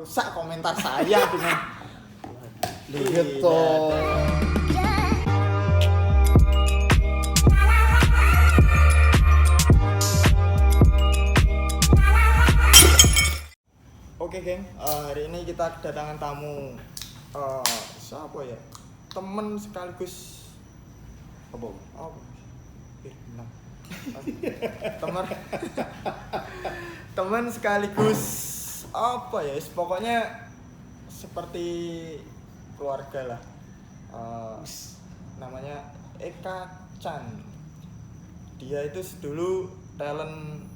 merusak komentar saya dengan gitu. Oke geng, hari ini kita kedatangan tamu siapa ya? Temen sekaligus Apa? Benar. Teman sekaligus apa ya? Pokoknya seperti keluarga lah. Namanya Eka Chan. Dia itu dulu talent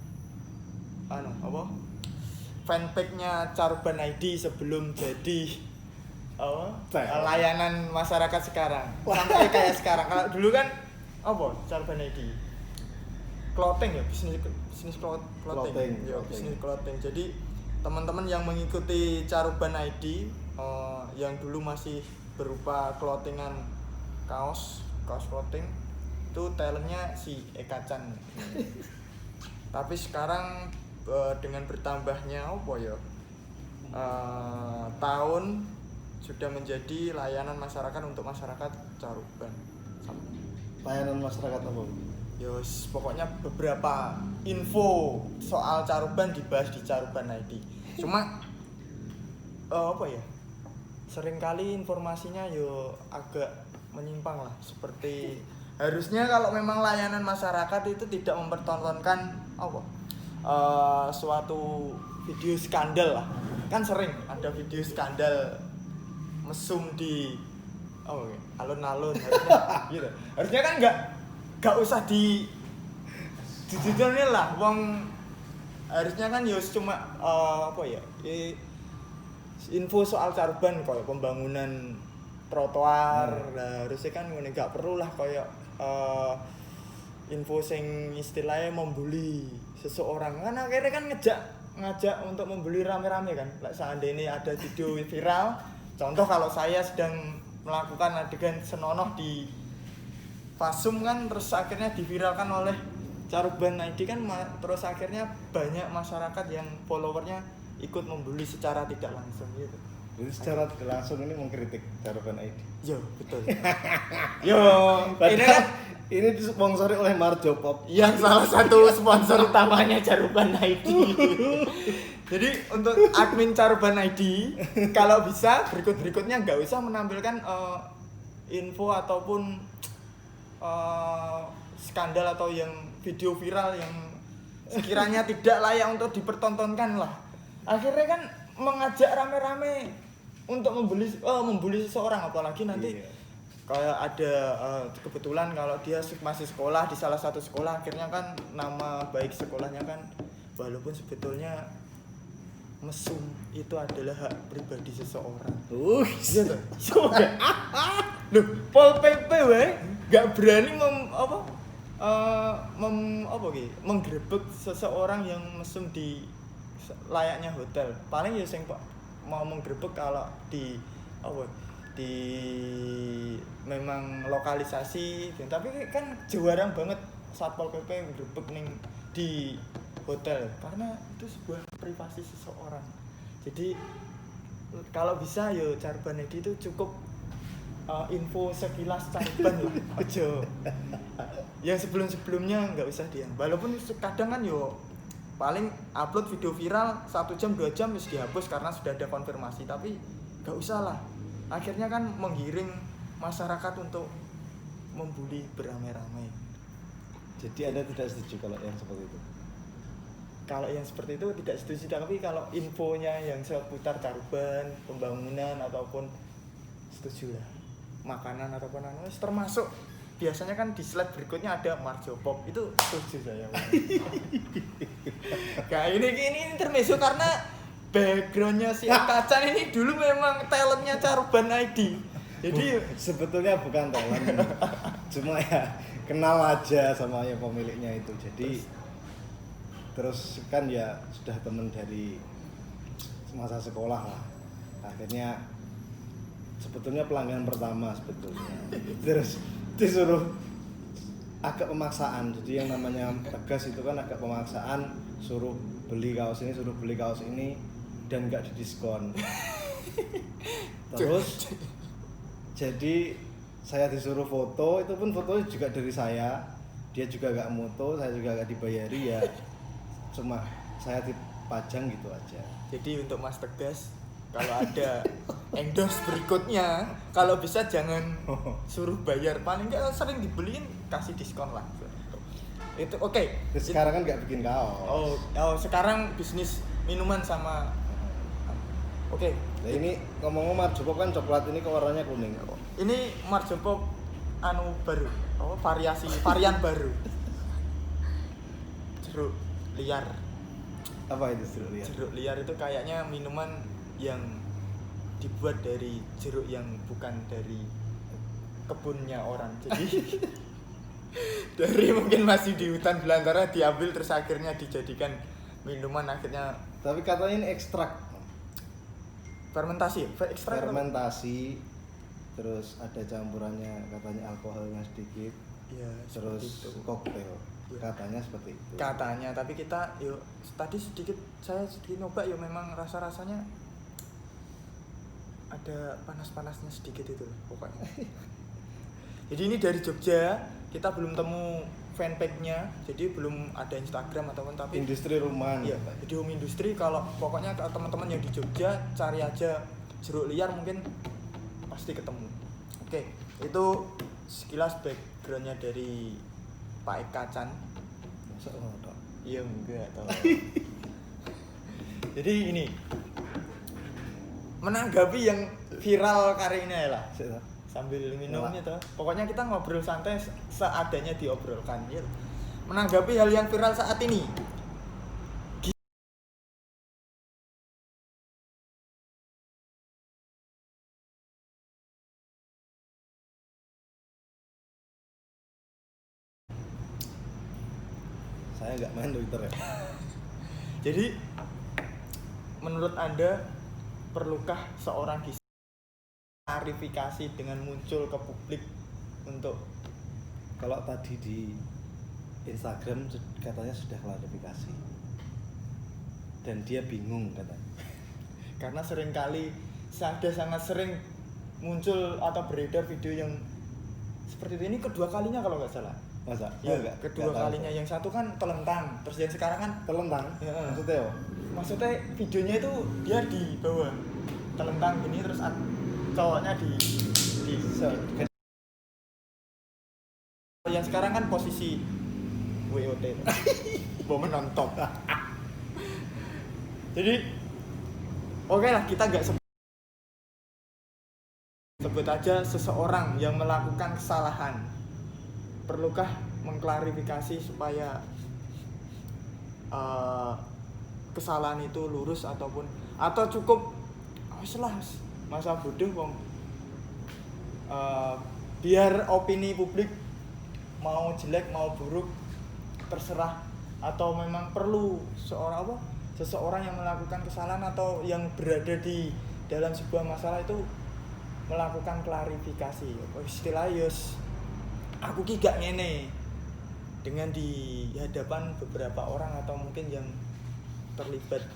fanpage-nya Caruban ID sebelum jadi layanan masyarakat sekarang. Sampai kayak sekarang. Kalau dulu kan Caruban ID? Clothing ya, bisnis clothing. Ya, bisnis clothing. Jadi teman-teman yang mengikuti Caruban ID yang dulu masih berupa clothingan kaos clothing itu talentnya si Eka Chan. Tapi sekarang dengan bertambahnya tahun sudah menjadi layanan masyarakat untuk masyarakat Caruban. Layanan masyarakat apa? Yos, pokoknya beberapa info soal Caruban dibahas di Caruban ID. Cuma seringkali informasinya agak menyimpang lah. Seperti harusnya kalau memang layanan masyarakat itu tidak mempertontonkan suatu video skandal lah. Kan sering ada video skandal mesum di alun-alun harusnya gitu. Harusnya kan enggak usah dijujurin lah. Wong harusnya kan cuma info soal Caruban kayak pembangunan trotoar. Lah harusnya kan ngene enggak perlu lah kayak info sing istilahnya membuli seseorang. Kan akhirnya kan ngajak untuk membeli rame-rame kan. Seandainya ada video viral, contoh kalau saya sedang melakukan adegan senonoh di Pasum kan, terus akhirnya diviralkan oleh Caruban ID kan, terus akhirnya banyak masyarakat yang followernya ikut membeli secara tidak langsung gitu. Jadi secara tidak langsung ini mengkritik Caruban ID. Yo, betul. Ini disponsori oleh Marjopop yang salah satu sponsor utamanya Caruban ID. Jadi untuk admin Caruban ID, kalau bisa berikutnya nggak usah menampilkan info ataupun skandal atau yang video viral yang sekiranya tidak layak untuk dipertontonkan lah. Akhirnya kan mengajak rame-rame untuk membuli seseorang, apalagi nanti kayak ada kebetulan kalau dia masih sekolah di salah satu sekolah, akhirnya kan nama baik sekolahnya kan, walaupun sebetulnya mesum itu adalah hak pribadi seseorang. Iya toh? Loh, Pol PP gak berani menggerebek seseorang yang mesum di layaknya hotel. Paling ya sing mau menggerebek kalau di memang lokalisasi, tapi kan jarang banget Satpol PP nggerebek di hotel karena itu sebuah privasi seseorang. Jadi kalau bisa Caruban ID itu cukup info sekilas Caruban lah. Ojo yang sebelumnya nggak usah dia. Walaupun kadang kan paling upload video viral 1 jam 2 jam terus dihapus karena sudah ada konfirmasi, tapi nggak usah lah. Akhirnya kan menggiring masyarakat untuk membuli beramai-ramai. Jadi Anda tidak setuju kalau yang seperti itu? Kalau yang seperti itu tidak setuju, tapi kalau infonya yang seputar Caruban, pembangunan ataupun setuju lah. Makanan ataupun termasuk biasanya kan di slide berikutnya ada Marjopop, itu setuju saya. ini intermezzo karena backgroundnya si Eka Chan ini dulu memang talentnya Caruban ID. Jadi sebetulnya bukan talent, cuma ya kenal aja sama yang pemiliknya itu. Jadi terus kan ya sudah teman dari masa sekolah lah. Akhirnya sebetulnya pelanggan pertama sebetulnya. Terus disuruh agak pemaksaan. Jadi yang namanya tegas itu kan agak pemaksaan, suruh beli kaos ini, dan nggak didiskon. Terus jadi saya disuruh foto, itu pun fotonya juga dari saya, dia juga nggak moto, saya juga nggak dibayari ya, cuma saya dipajang gitu aja. Jadi untuk Mas Tegas, kalau ada endorse berikutnya, kalau bisa jangan suruh bayar, paling nggak sering dibeliin kasih diskon lah. Itu oke. Terus sekarang kan nggak bikin kaos. Oh, sekarang bisnis minuman sama. Oke. Nah ini ngomong-ngomong marjopop kan coklat, ini kok warnanya kuning. Ini marjopop baru. Varian baru. Jeruk liar. Apa itu jeruk liar? Jeruk liar itu kayaknya minuman yang dibuat dari jeruk yang bukan dari kebunnya orang. Jadi dari mungkin masih di hutan belantara diambil terus akhirnya dijadikan minuman, akhirnya. Tapi katanya ini ekstrak. Fermentasi, Fermentasi, terus ada campurannya katanya alkoholnya sedikit, ya, terus koktail, ya. Katanya seperti itu. Katanya, tapi kita tadi saya sedikit nyoba memang rasanya ada panas-panasnya sedikit itu pokoknya. Jadi ini dari Jogja, kita belum temu fanpage-nya, jadi belum ada Instagram ataupun, tapi industri rumahan. Iya, jadi home industry. Kalau pokoknya teman-teman yang di Jogja cari aja jeruk liar, mungkin pasti ketemu. Oke, itu sekilas background-nya dari Pak Eka Chan. Masa ngono? Iya enggak tahu. Jadi ini menanggapi yang viral kali ini lah. Sambil minumnya toh. Pokoknya kita ngobrol santai seadanya diobrolkan gitu. Menanggapi hal yang viral saat ini. Saya nggak main Twitter ya. Jadi menurut Anda perlukah seorang klarifikasi dengan muncul ke publik untuk, kalau tadi di Instagram katanya sudah klarifikasi dan dia bingung katanya, karena seringkali sangat sering muncul atau beredar video yang seperti ini kedua kalinya kalau nggak salah. masa? Ya, kedua kalinya. Yang satu kan telentang, terus yang sekarang kan telentang. Ya, Maksudnya? Maksudnya videonya itu dia di bawah telentang gini, terus cowoknya di yang sekarang kan posisi WOT mau menonton. Jadi oke lah, kita nggak sebut aja seseorang yang melakukan kesalahan, perlukah mengklarifikasi supaya kesalahan itu lurus atau cukup masa bodoh wong, biar opini publik mau jelek mau buruk terserah, atau memang perlu seseorang yang melakukan kesalahan atau yang berada di dalam sebuah masalah itu melakukan klarifikasi. Istilah aku ki gak ngene dengan di hadapan beberapa orang atau mungkin yang terlibat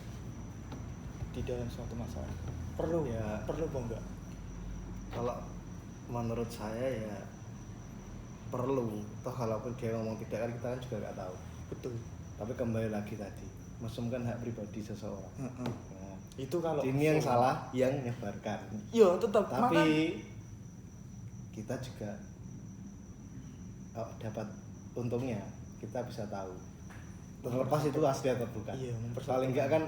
di dalam suatu masalah. Perlu apa enggak? Kalau menurut saya ya perlu. Toh kalaupun dia ngomong tidak kan kita kan juga nggak tahu. Betul. Tapi kembali lagi tadi, mesum kan hak pribadi seseorang. Nah, itu kalau ini yang salah yang nyebarkan. Iya, tetap. Tapi kita juga dapat untungnya, kita bisa tahu. Terlepas itu asli atau bukan. Iya, paling enggak kan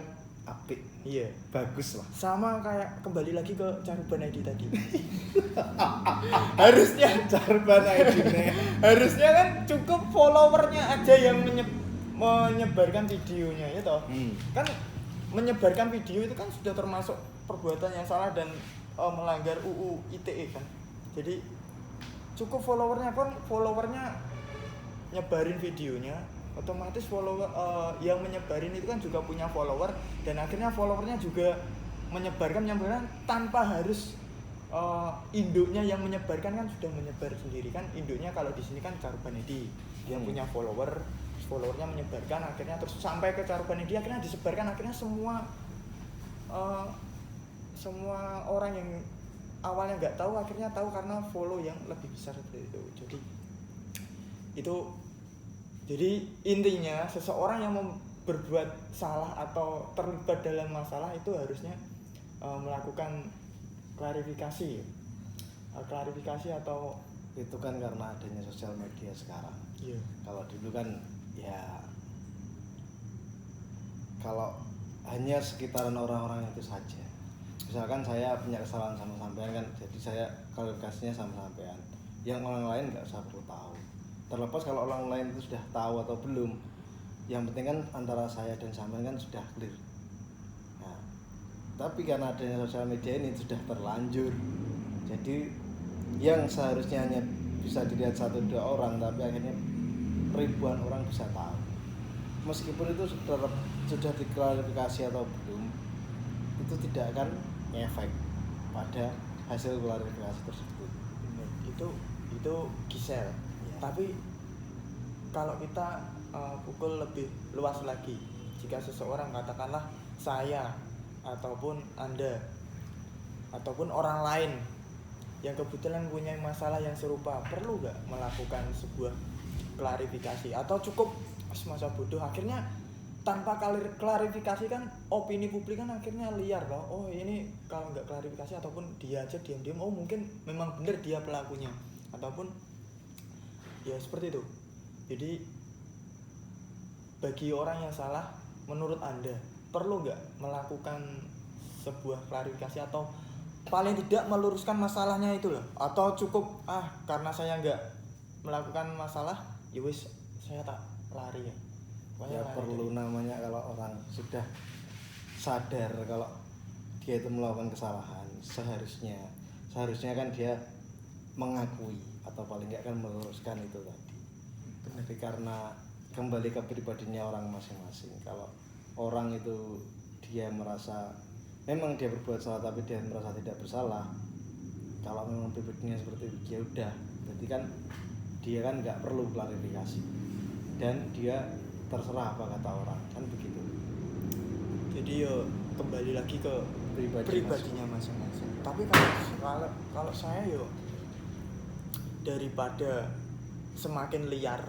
apik. Iya, bagus lah. Sama kayak kembali lagi ke Caruban ID tadi. Harusnya Caruban ID-nya. Harusnya kan cukup followernya aja yang menyebarkan videonya ya toh. Kan menyebarkan video itu kan sudah termasuk perbuatan yang salah dan melanggar UU ITE kan. Jadi cukup followernya nyebarin videonya, otomatis follower yang menyebarin itu kan juga punya follower, dan akhirnya followernya juga menyebarkan tanpa harus induknya yang menyebarkan kan sudah menyebar sendiri kan. Induknya kalau di sini kan Caruban ID, dia punya followernya menyebarkan, akhirnya terus sampai ke Caruban ID, akhirnya disebarkan, akhirnya semua semua orang yang awalnya nggak tahu akhirnya tahu karena follow yang lebih besar seperti itu. Jadi intinya seseorang yang berbuat salah atau terlibat dalam masalah itu harusnya melakukan klarifikasi atau itu kan karena adanya sosial media sekarang. iya. Kalau dulu kan ya kalau hanya sekitaran orang-orang itu saja. Misalkan saya punya kesalahan sama sampean kan, jadi saya klarifikasinya sama sampean. Yang orang lain nggak usah perlu tahu. Terlepas kalau orang lain itu sudah tahu atau belum, yang penting kan antara saya dan sampean kan sudah clear. Nah, tapi karena adanya sosial media ini sudah terlanjur. Jadi yang seharusnya hanya bisa dilihat 1-2 orang, tapi akhirnya ribuan orang bisa tahu. Meskipun itu sudah diklarifikasi atau belum, itu tidak akan ngefek pada hasil klarifikasi tersebut. Itu Gisel ya. Tapi kalau kita pukul lebih luas lagi, jika seseorang katakanlah saya ataupun Anda ataupun orang lain yang kebetulan punya masalah yang serupa, perlu nggak melakukan sebuah klarifikasi atau cukup semasa bodoh? Akhirnya tanpa klarifikasi kan opini publik kan akhirnya liar loh. Oh ini kalau nggak klarifikasi ataupun dia aja diam-diam, oh mungkin memang benar dia pelakunya ataupun ya seperti itu. Jadi bagi orang yang salah, menurut Anda perlu nggak melakukan sebuah klarifikasi atau paling tidak meluruskan masalahnya itu loh? Atau cukup karena saya nggak melakukan masalah, ya wis saya tak lari ya. Ya perlu namanya kalau orang sudah sadar kalau dia itu melakukan kesalahan, seharusnya kan dia mengakui atau paling nggak kan meluruskan itu tadi. Tapi karena kembali ke pribadinya orang masing-masing. Kalau orang itu dia merasa memang dia berbuat salah tapi dia merasa tidak bersalah, kalau memang pribadinya seperti itu ya udah, berarti kan dia kan nggak perlu klarifikasi dan dia terserah apa kata orang, kan begitu. Jadi yo kembali lagi ke pribadinya masing-masing. Tapi kalau saya yo daripada semakin liar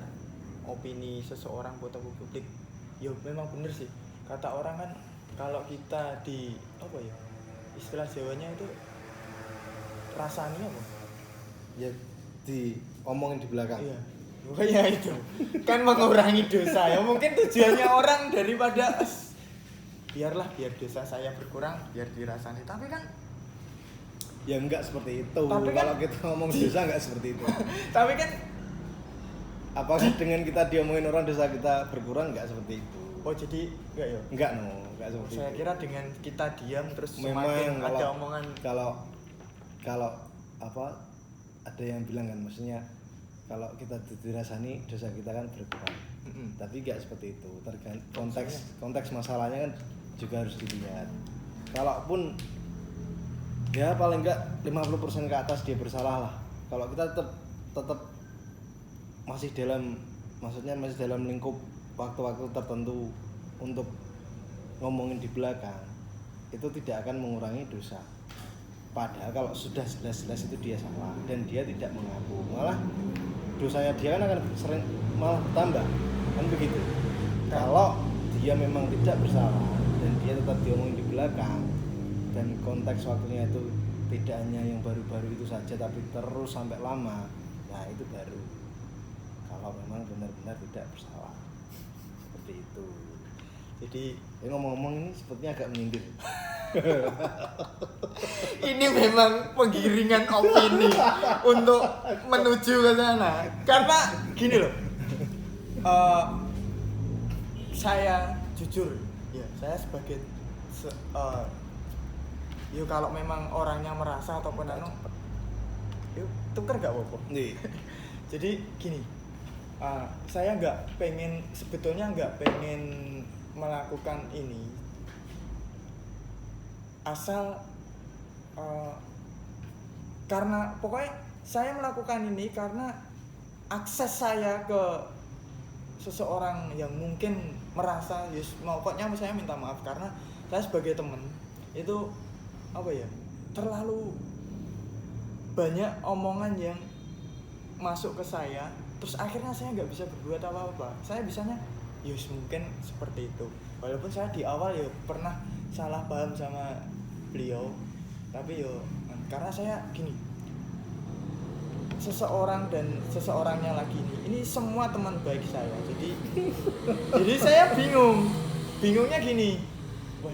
opini seseorang buat publik, yo memang bener sih kata orang kan, kalau kita di apa ya istilah Jawanya itu rasanya apa? Ya diomongin di belakang. Iya. Pokoknya itu kan mengurangi dosa ya. Mungkin tujuannya orang daripada biar dosa saya berkurang, biar dirasani. Tapi kan ya enggak seperti itu. Tapi kan, kalau kita ngomong dosa enggak seperti itu. Tapi kan apakah dengan kita diomongin orang dosa kita berkurang? Enggak seperti itu. Oh jadi enggak ya? Enggak seperti saya itu. kira dengan kita diam terus memang semakin kalau, ada omongan. Kalau apa ada yang bilang kan, maksudnya kalau kita dirasani dosa kita kan berkurang. Tapi enggak seperti itu. Konteks masalahnya kan juga harus dilihat. Kalaupun ya paling enggak 50% ke atas dia bersalah lah. Kalau kita tetap masih dalam lingkup waktu-waktu tertentu untuk ngomongin di belakang, itu tidak akan mengurangi dosa. Padahal kalau sudah jelas-jelas itu dia salah dan dia tidak mengaku, malah dosanya dia kan akan sering malah bertambah, kan begitu. Kalau dia memang tidak bersalah dan dia tetap diomongin di belakang, dan konteks waktunya itu tidak hanya yang baru-baru itu saja tapi terus sampai lama, nah itu baru kalau memang benar-benar tidak bersalah. Seperti itu. Jadi ngomong-ngomong ini sepertinya agak menyindir. Ini memang penggiringan opini untuk menuju ke sana. Karena gini loh, saya jujur, ya saya sebagai yuk kalau memang orangnya merasa ataupun yuk tuker gak apa-apa. Jadi gini, saya sebetulnya nggak pengen melakukan ini asal karena pokoknya saya melakukan ini karena akses saya ke seseorang yang mungkin merasa pokoknya saya minta maaf karena saya sebagai teman itu apa ya, terlalu banyak omongan yang masuk ke saya, terus akhirnya saya nggak bisa berbuat apa-apa. Saya bisanya yus mungkin seperti itu, walaupun saya di awal ya pernah salah paham sama beliau, tapi yo karena saya gini, seseorang dan seseorangnya lagi ini semua teman baik saya, jadi saya bingungnya gini, wah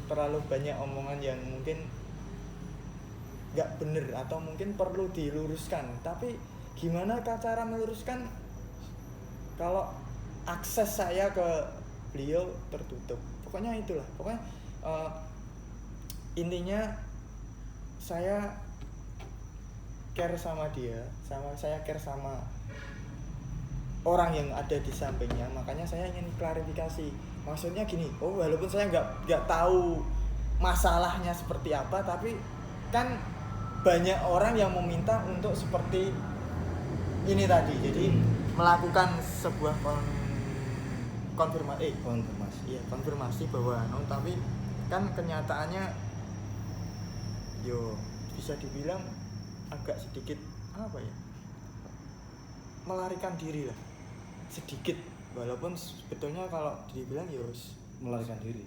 terlalu banyak omongan yang mungkin nggak bener atau mungkin perlu diluruskan, tapi gimana cara meluruskan kalau akses saya ke beliau tertutup. Pokoknya itulah, intinya saya care sama dia, saya care sama orang yang ada di sampingnya, makanya saya ingin klarifikasi. Maksudnya gini, walaupun saya nggak tahu masalahnya seperti apa, tapi kan banyak orang yang meminta untuk seperti ini tadi, jadi melakukan sebuah konfirmasi bahwa tapi kan kenyataannya yo bisa dibilang agak sedikit apa ya, melarikan diri lah sedikit, walaupun sebetulnya kalau dibilang yo melarikan diri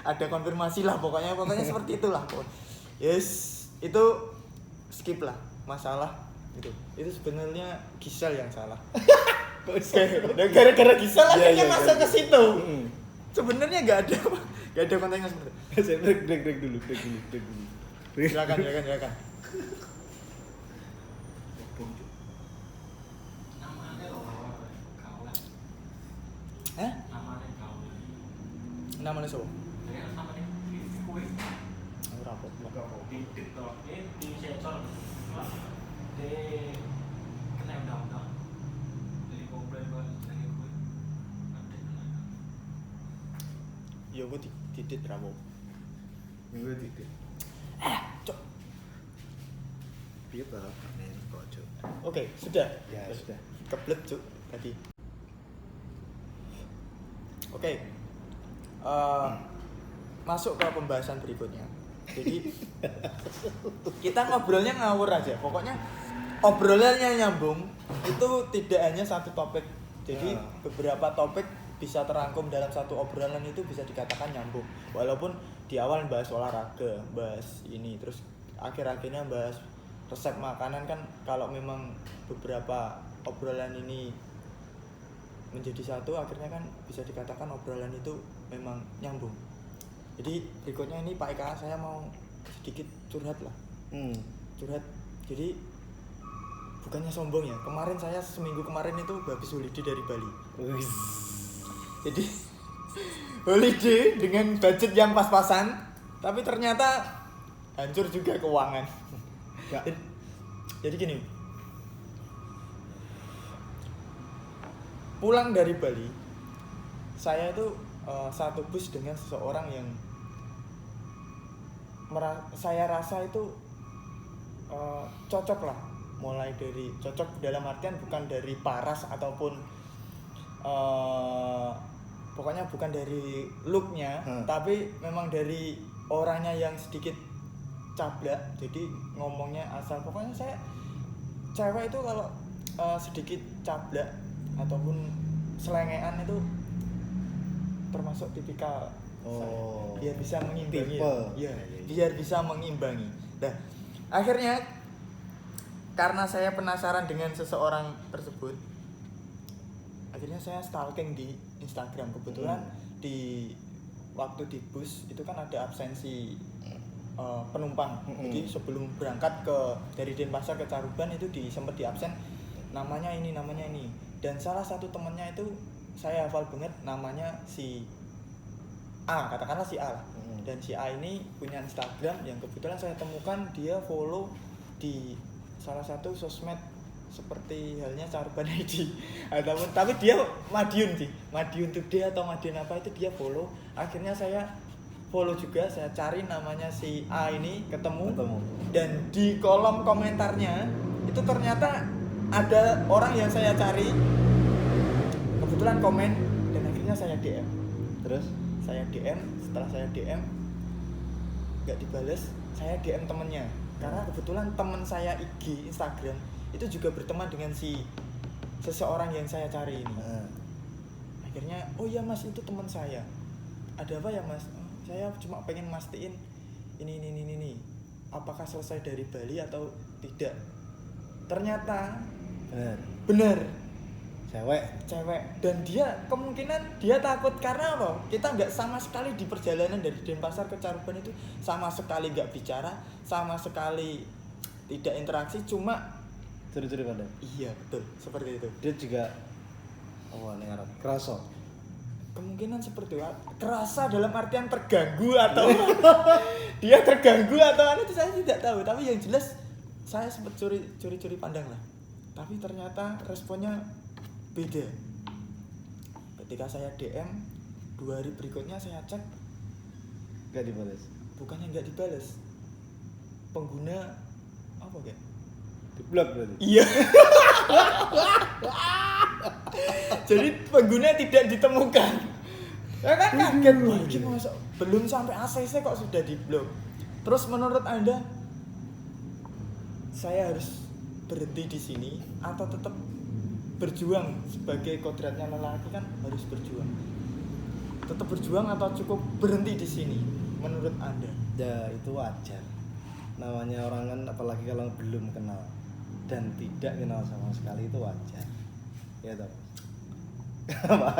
ada konfirmasi lah, pokoknya seperti itulah. Yes, itu skip lah masalah itu sebenarnya Gisel yang salah. Gara-gara Gisel akhirnya masuk ke situ. Sebenarnya nggak ada kontennya seperti itu. Saya break dulu. Silakan. Hah? Namanya siapa? Rapot. Ya gue titit ramo. Gue titit. Cok. Piye ta nek kok, Cuk? Oke, sudah. Ya, sudah. Keblet, Cuk, tadi. Oke. Masuk ke pembahasan berikutnya. Jadi kita ngobrolnya ngawur aja. Pokoknya obrolannya nyambung. Itu tidak hanya satu topik. Jadi beberapa topik bisa terangkum dalam satu obrolan, itu bisa dikatakan nyambung. Walaupun di awal bahas olahraga, bahas ini, terus akhir-akhirnya bahas resep makanan kan. Kalau memang beberapa obrolan ini menjadi satu, akhirnya kan bisa dikatakan obrolan itu memang nyambung. Jadi berikutnya ini Pak Eka, saya mau sedikit curhat lah. Curhat. Jadi bukannya sombong ya, kemarin saya seminggu kemarin itu habis holiday dari Bali. Jadi holiday dengan budget yang pas-pasan, tapi ternyata hancur juga keuangan. Jadi gini, pulang dari Bali, saya itu satu bus dengan seseorang yang saya rasa itu cocok lah. Mulai dari cocok dalam artian bukan dari paras ataupun pokoknya bukan dari looknya, tapi memang dari orangnya yang sedikit cablak. Jadi ngomongnya asal, pokoknya saya cewek itu kalau sedikit cablak ataupun selengean itu termasuk tipikal saya. Biar bisa mengimbangi. Ya, biar bisa mengimbangi. Nah, akhirnya karena saya penasaran dengan seseorang tersebut, akhirnya saya stalking di Instagram. Kebetulan di waktu di bus itu kan ada absensi penumpang. Jadi sebelum berangkat dari Denpasar ke Caruban itu sempat di absen namanya ini. Dan salah satu temannya itu saya hafal banget, namanya si A, katakanlah si A lah. Dan si A ini punya Instagram yang kebetulan saya temukan dia follow di salah satu sosmed seperti halnya Caruban ID. Tapi dia Madiun Today atau Madiun apa itu dia follow. Akhirnya saya follow juga, saya cari namanya si A ini, ketemu. Dan di kolom komentarnya itu ternyata ada orang yang saya cari, kebetulan komen, dan akhirnya saya DM. Terus saya DM setelah saya DM nggak dibales, saya DM temennya karena kebetulan temen saya IG Instagram itu juga berteman dengan seseorang yang saya cari ini. Akhirnya oh ya mas itu teman saya, ada apa ya mas? "Oh, saya cuma pengen mastiin ini apakah selesai dari Bali atau tidak." Ternyata bener cewek, dan dia kemungkinan dia takut karena apa? Kita nggak sama sekali di perjalanan dari Denpasar ke Caruban itu sama sekali nggak bicara, sama sekali tidak interaksi, cuma curi-curi pandang. iya betul seperti itu. Dia juga ngarep kerasa. Kemungkinan seperti itu. Kerasa dalam artian terganggu atau dia terganggu atau itu saya tidak tahu, tapi yang jelas saya sempat curi pandang lah. Tapi ternyata responnya beda. Ketika saya DM 2 hari berikutnya saya cek Gak dibales. bukannya nggak dibales, pengguna apa kayak Di-blok berarti. iya. Jadi pengguna tidak ditemukan. Ya kan kaget, wah ini masa belum sampai ACC kok sudah diblok. Terus menurut Anda saya harus berhenti di sini atau tetap berjuang? Sebagai kodratnya lelaki kan harus berjuang. Tetap berjuang atau cukup berhenti di sini menurut Anda? Ya itu wajar. Namanya orang kan apalagi kalau belum kenal dan tidak kenal sama sekali itu wajar. Ya toh.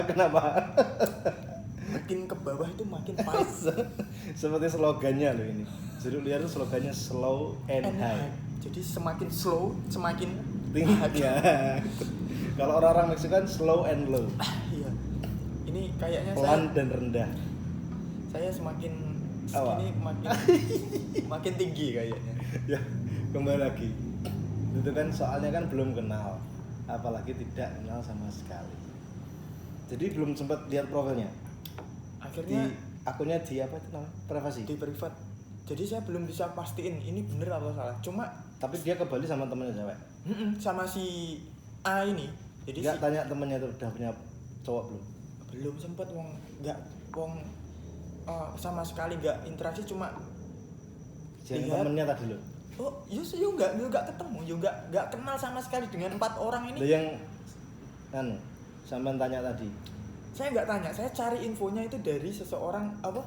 Kenapa? Makin ke bawah itu makin pahit. Seperti slogannya loh ini. Jeruk liar itu slogannya slow and high. Jadi semakin slow semakin Tinggi ya. Kalau orang-orang Meksiko kan slow and low. Iya. Ini kayaknya Pelan dan rendah. saya semakin Apa? segini makin tinggi kayaknya. Ya, kembali lagi. Itu kan soalnya kan belum kenal, apalagi tidak kenal sama sekali. Jadi belum sempat lihat profilnya. Akhirnya Di akunnya di apa itu namanya? Privasi. di privat. Jadi saya belum bisa pastiin ini bener atau salah. Cuma Tapi dia ke Bali sama temennya cewek. sama si A ini. Jadi Enggak tanya temennya tuh udah punya cowok belum? belum sempat sama sekali nggak interaksi, cuma Jadi lihat. temennya tadi loh. Oh, yuk nggak ketemu, yuk nggak kenal sama sekali dengan 4 orang ini. Lo yang sampean tanya tadi. Saya nggak tanya, saya cari infonya itu dari seseorang apa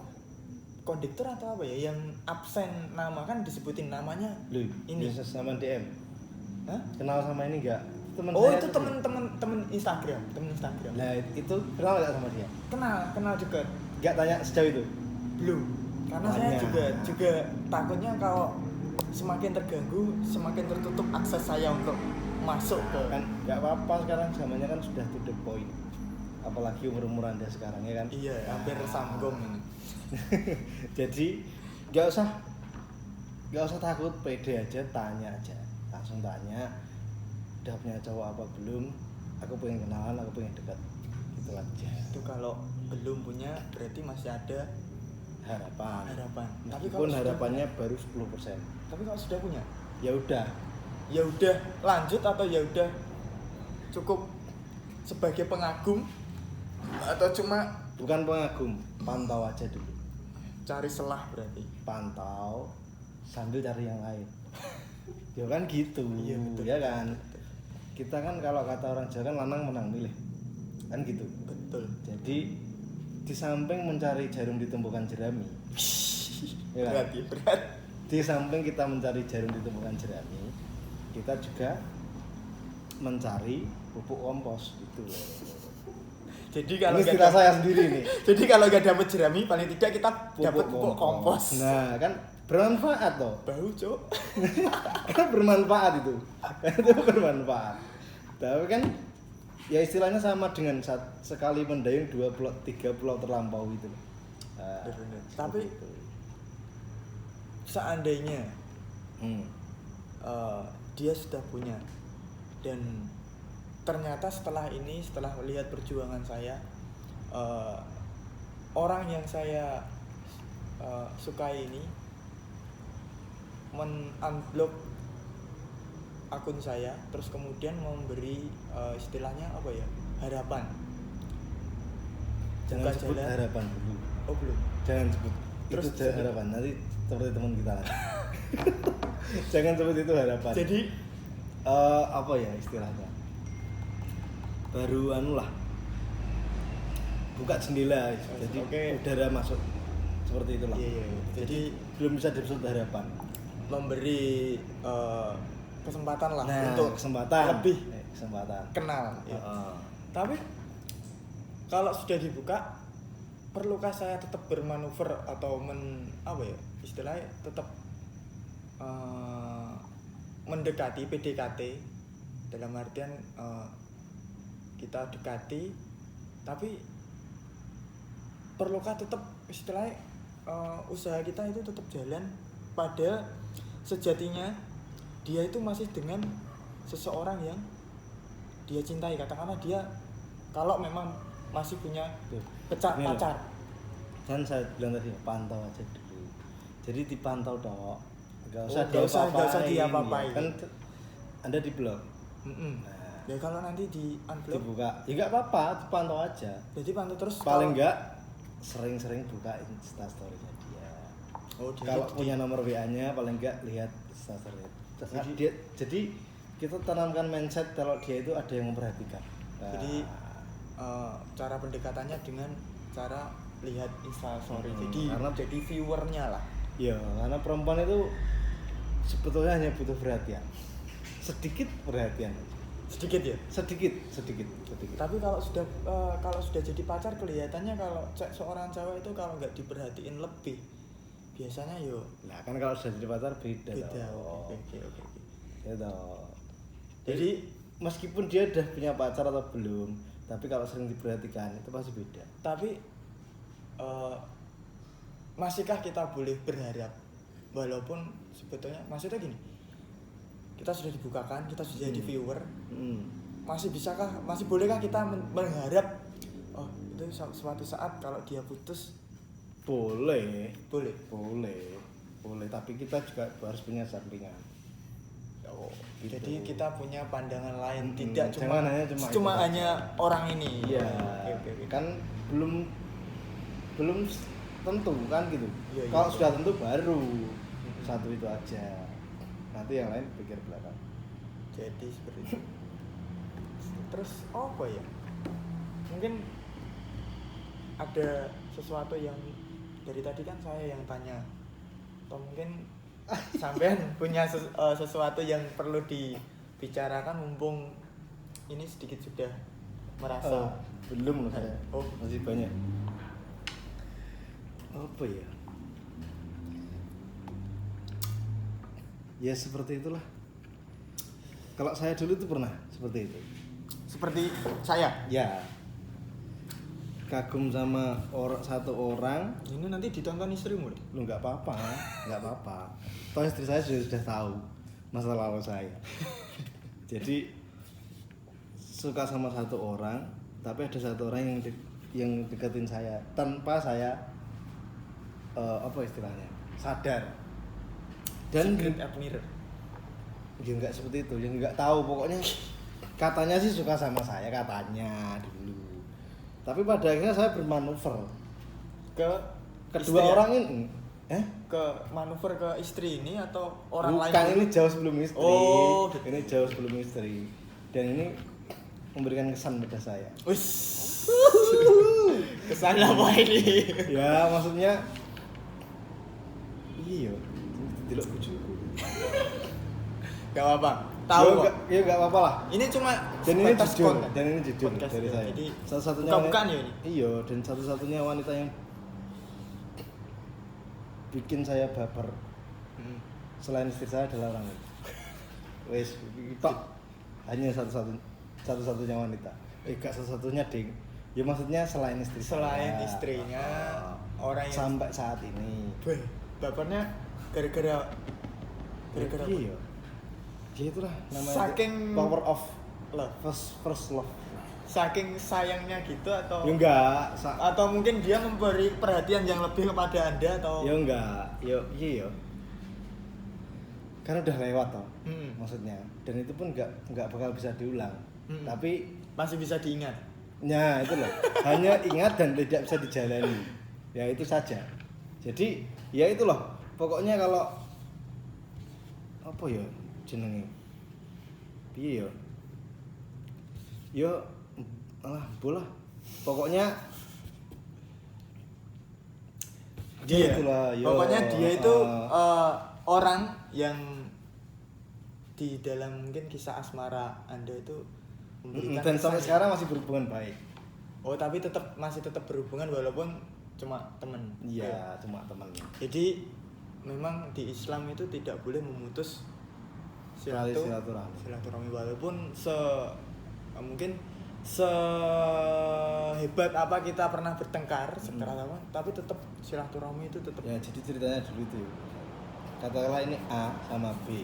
kondektur atau apa ya yang absen nama, kan disebutin namanya. Loh, Ini. bisa sama DM. Hah? Kenal sama ini enggak? Temen Oh saya itu tuh. temen Instagram. Nah, itu kenal enggak sama dia? Kenal dekat. Enggak tanya sejauh itu. Belum. Karena saya juga takutnya kalau semakin terganggu, semakin tertutup akses saya untuk masuk ke. Kan enggak apa-apa sekarang zamannya kan sudah to the point. Apalagi umur Anda sekarang ya kan. Iya, hampir sanggong ini. Jadi enggak usah takut, pede aja, tanya aja. Langsung tanya. Udah punya cowok apa belum? Aku pengen kenalan, aku pengen dekat. Gitu aja. Itu kalau belum punya berarti masih ada Harapan. Tapi Meskipun kalau harapannya baru 10%. tapi kalau sudah punya, Ya udah, ya udah lanjut atau ya udah cukup sebagai pengagum atau cuma bukan pengagum, pantau aja dulu. cari selah berarti. Pantau sambil cari yang lain. Ya kan gitu. Iya, betul. Ya kan. Kita kan kalau kata orang Jawa kan lanang menang milih. Kan gitu. Betul. Jadi di samping mencari jarum di tumpukan jerami. Ya kan? Berat. Di samping kita mencari jarum di tumpukan jerami, kita juga mencari pupuk kompos gitu. Jadi kalau Ini nggak cerita dapet- saya sendiri nih. Jadi kalau nggak dapat jerami paling tidak kita dapat pupuk kompos. Nah, kan bermanfaat toh. Bau, Cuk. Kan bermanfaat itu. Itu bermanfaat. Tapi kan ya istilahnya sama dengan sekali mendayung 2 pulau 3 pulau terlampau itu. Nah, Bener. Tapi itu. seandainya Hmm. dia sudah punya dan ternyata setelah melihat perjuangan saya, orang yang saya sukai ini men-unblock akun saya, terus kemudian memberi istilahnya apa ya, harapan. Jangan Buka sebut jalan. harapan dulu. Oh belum. Jangan sebut. Terus Itu harapan. Nanti seperti teman kita lagi. Jangan sebut itu harapan. Jadi apa ya istilahnya? Baru anu lah. Buka jendela, jadi udara masuk. Seperti itulah. Iya. Jadi belum bisa disebut harapan. Memberi kesempatan lah Nah, untuk kesempatan kenal. Ya. Tapi kalau sudah dibuka, perlukah saya tetap bermanuver atau istilahnya tetap mendekati PDKT dalam artian kita dekati, tapi perlukah tetap istilahnya usaha kita itu tetap jalan pada sejatinya dia itu masih dengan seseorang yang dia cintai, katakanlah dia kalau memang masih punya pacar. Dan saya bilang tadi pantau aja dulu. Jadi dipantau dong. Enggak usah diapa-apain. Kan Anda di blog. Nah, ya kalau nanti di unblock dibuka, ya enggak apa-apa, dipantau aja. Jadi pantau terus. Paling enggak sering-sering buka Instastory-nya dia. Kalau punya nomor WA-nya paling enggak lihat Instastory. Jadi kita tanamkan mindset kalau dia itu ada yang memperhatikan. Nah. Jadi cara pendekatannya dengan cara lihat Instastory. Karena jadi viewernya lah. Iya, karena perempuan itu sebetulnya hanya butuh perhatian. Sedikit perhatian. Sedikit ya? Sedikit. Tapi kalau sudah jadi pacar kelihatannya kalau seorang cewek itu kalau nggak diperhatiin lebih biasanya yo. Nah, kan kalau sudah jadi pacar beda. Oke. Gitu. Jadi meskipun dia udah punya pacar atau belum, tapi kalau sering diperhatikan itu pasti beda. Tapi masihkah kita boleh berharap walaupun sebetulnya maksudnya gini, kita sudah dibukakan, kita sudah jadi viewer, masih bolehkah kita berharap itu suatu saat kalau dia putus? Boleh, tapi kita juga harus punya sampingan. Gitu. Jadi kita punya pandangan lain, tidak cuma hanya orang ini. Iya. Oke. Kan belum tentu kan gitu. Iya, kalau sudah tentu baru satu itu aja. Nanti yang lain pikir belakang. Jadi seperti itu. Terus apa ya? Mungkin ada sesuatu yang dari tadi kan saya yang tanya. Atau mungkin sampean punya sesuatu yang perlu dibicarakan mumpung ini sedikit sudah merasa belum loh saya. Masih banyak. Apa ya? Ya seperti itulah. Kalau saya dulu itu pernah seperti itu. Seperti saya? Ya. Kagum sama satu orang. Ini nanti ditonton istrimu. Lu nggak apa-apa. Toh istri saya sudah tahu masa lalu saya. Jadi suka sama satu orang, tapi ada satu orang yang deketin saya tanpa saya apa istilahnya sadar. Dan secret admirer. Ya enggak seperti itu, yang enggak tahu pokoknya katanya sih suka sama saya katanya dulu. Tapi pada akhirnya saya bermanuver ke kedua orang ini. Ke manuver ke istri ini atau orang lain? Bukan, ini jauh sebelum istri. Oh, gitu. Ini jauh sebelum istri. Dan ini memberikan kesan pada saya. Wis. Kesan apa ini? Ya, maksudnya iya, delok bojoku. Gak apa-apa. Tahu kok. Ya enggak apa-apa lah. Ini cuma dan ini jujur podcast dari saya. Jadi satu-satunya bukan ya ini. Iya, dan satu-satunya wanita yang bikin saya baper selain istri saya adalah orang itu. Wes, tok hanya satu-satunya wanita. Enggak satu-satunya, Ding. Ya maksudnya selain istri saya. Istrinya orang yang sampai saat ini. Bapernya gara-gara iya. Ya itulah namanya saking power of love. First love. Saking sayangnya gitu atau ya enggak atau mungkin dia memberi perhatian yang lebih kepada Anda atau ya enggak. Iya. Karena udah lewat toh. Maksudnya. Dan itu pun enggak bakal bisa diulang. Tapi masih bisa diingat. Ya, itu loh. Hanya ingat dan tidak bisa dijalani. Ya itu saja. Jadi ya itu loh. Pokoknya kalau apa ya jenenge? Piye ya? Yo alah bola. Pokoknya dia itulah, yo. pokoknya dia itu orang yang di dalam mungkin kisah asmara Anda itu memberikan dan sampai kesan. sekarang masih berhubungan baik. Oh, tapi masih tetap berhubungan walaupun cuma teman. Iya, cuma teman. Jadi memang di Islam itu tidak boleh memutus silaturahmi walaupun mungkin sehebat apa kita pernah bertengkar sekeras apa, tapi tetap silaturahmi itu tetap. Ya, jadi ceritanya dulu itu. Katakanlah ini A sama B.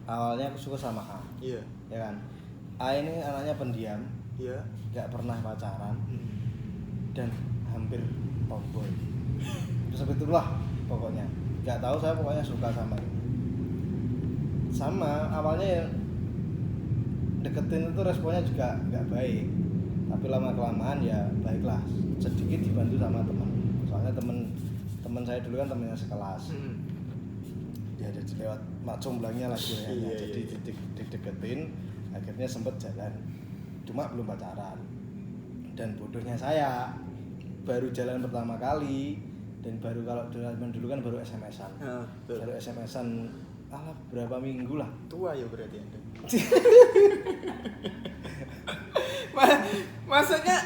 Awalnya aku suka sama A. Iya. Ya kan? A ini anaknya pendiam, Iya. nggak pernah pacaran dan hampir tomboy. Terus itulah pokoknya. Nggak tahu saya pokoknya suka sama ini. Sama awalnya ya deketin itu responnya juga nggak baik. Tapi lama kelamaan ya baiklah. Sedikit dibantu sama teman. Soalnya teman saya dulu kan temannya sekelas. Ya jadi lewat mak comblangnya lagi ya. Iya, Jadi iya. dideketin, akhirnya sempet jalan. Cuma belum pacaran. Dan bodohnya saya baru jalan pertama kali dan baru kalau zaman dulu kan baru SMS-an. Baru SMS-an berapa minggu lah. Tua ya berarti Anda. Maksudnya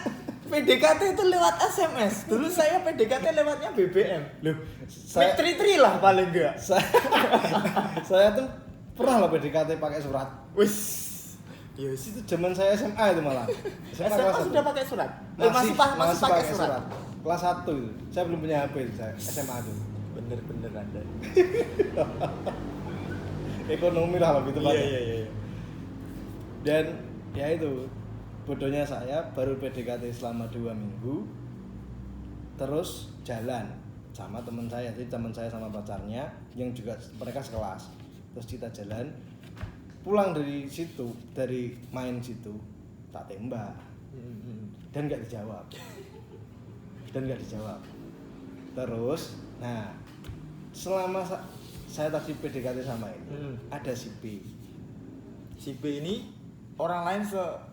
PDKT itu lewat SMS. Dulu saya PDKT lewatnya BBM. Loh, Tri lah paling enggak. saya tuh pernah loh PDKT pakai surat. Wis. Yes. Itu zaman saya SMA itu malah. SMA sudah pakai surat? Masih pakai surat. Kelas 1 itu. Saya belum punya HP itu saya SMA itu. Bener Anda. Ekonomi lah lebih tepatnya. Iya. Dan ya itu bodohnya saya baru PDKT selama 2 minggu terus jalan sama teman saya. Jadi teman saya sama pacarnya yang juga mereka sekelas. Terus kita jalan pulang dari situ, dari main situ tak tembak dan nggak dijawab. Terus nah selama saya tadi PDKT sama ini ada si B. Si B ini orang lain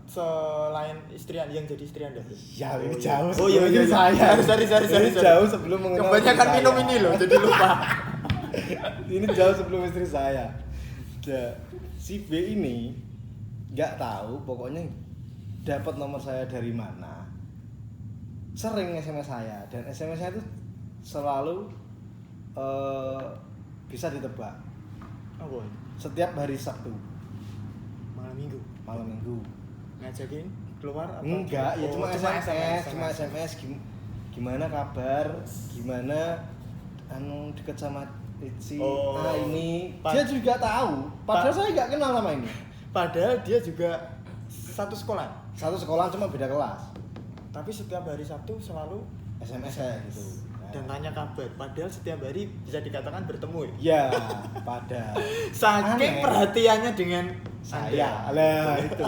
selain istri yang jadi istri Anda. Ya, ini jauh. Oh iya. Saya. Sorry. Jauh sebelum mengenal. Kebanyakan istri minum saya. ini loh, jadi lupa. Ini jauh sebelum istri saya. Si B ini nggak tahu, pokoknya dapat nomor saya dari mana. Sering SMS saya dan SMS saya itu selalu bisa ditebak. Apa? Setiap hari Sabtu, malam minggu. Ngajakin keluar apa? Enggak, ya cuma SMS. SMS gimana kabar? Gimana deket sama si ini. Dia juga tahu, padahal saya nggak kenal sama ini. Padahal dia juga satu sekolah. Satu sekolah cuma beda kelas. Tapi setiap hari Sabtu selalu SMS kayak gitu. Dan tanya kabar. Padahal setiap hari bisa dikatakan bertemu. Ya, padahal. Saking perhatiannya dengan saya. Lah itu.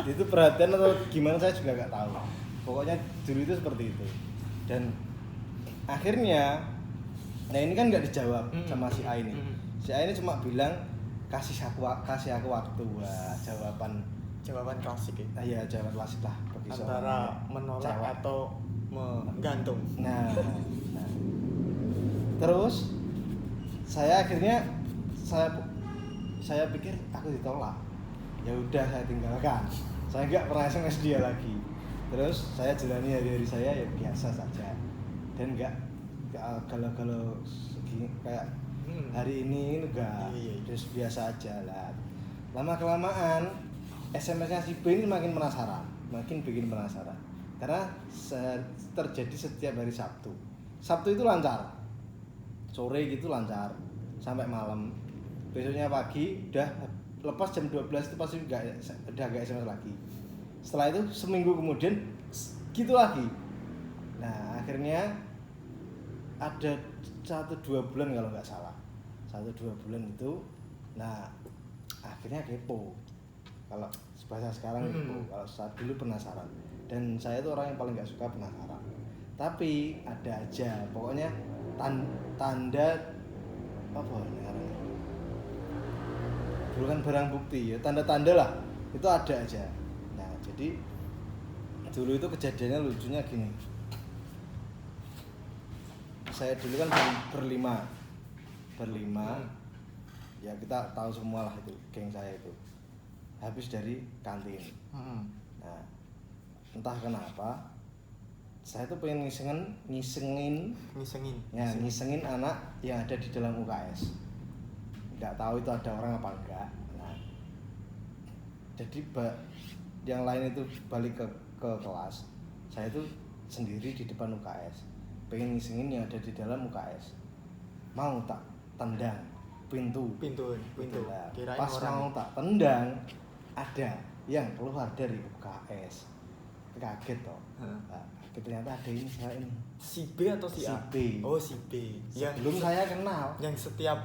Itu perhatian atau gimana saya juga nggak tahu. Pokoknya dulu itu seperti itu. Dan akhirnya nah ini kan nggak dijawab sama si A ini. Si A ini cuma bilang kasih aku waktu. Wah, jawaban klasik ya. Iya, jawaban klasik lah bagi antara menolak cewek atau menggantung. Nah. Terus saya akhirnya saya pikir aku ditolak. Ya udah saya tinggalkan. Saya nggak pernah SMS dia lagi. Terus saya jalani hari-hari saya ya biasa saja. Dan nggak galau-galau kayak hari ini enggak. Iya. Terus biasa aja lah. Lama kelamaan SMS-nya si B ini makin bikin penasaran. Karena terjadi setiap hari Sabtu. Sabtu itu lancar. Sore gitu lancar sampai malam. Besoknya pagi udah lepas jam 12 itu pasti udah enggak SMS lagi. Setelah itu seminggu kemudian gitu lagi. Nah, akhirnya ada 1-2 bulan kalau nggak salah. 1-2 bulan itu nah akhirnya kepo. Kalau bahasa sekarang kepo, kalau saat dulu penasaran. Dan saya tuh orang yang paling nggak suka penasaran. Tapi ada aja, pokoknya tanda apa namanya? Bukan barang bukti ya, tanda-tanda lah itu ada aja. Nah jadi dulu itu kejadiannya lucunya gini. Saya dulu kan berlima, ya kita tahu semua lah itu geng saya itu habis dari kantin. Nah entah kenapa saya tuh pengen ngisengin anak yang ada di dalam UKS. Nggak tahu itu ada orang apa enggak. Nah, jadi yang lain itu balik ke kelas, saya tuh sendiri di depan UKS, pengen ngisengin yang ada di dalam UKS. Mau tak tendang pintu. Nah, pas mau tak tendang, ada yang keluar dari UKS. Kaget toh. Nah, ternyata ada ini saya ini. Si B atau si A? Si B. Oh, si B. Sebelum saya kenal. Yang setiap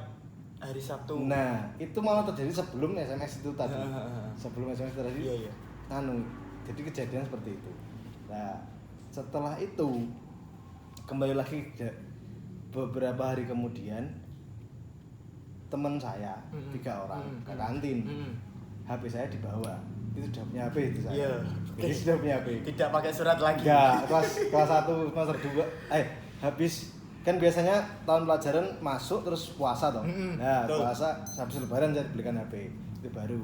hari Sabtu. Nah, itu malah terjadi sebelum SMS itu tadi. Sebelum SMS tadi. Iya. Jadi kejadian seperti itu. Nah, setelah itu kembali lagi beberapa hari kemudian teman saya 3 orang ke kantin. HP saya dibawa. Itu sudah punya HP itu saya. Iya. Jadi sudah punya HP. Tidak pakai surat lagi. Enggak, kelas 1 semester 2. Habis kan biasanya tahun pelajaran masuk terus puasa toh. Nah, puasa habis lebaran saya belikan HP. Itu baru.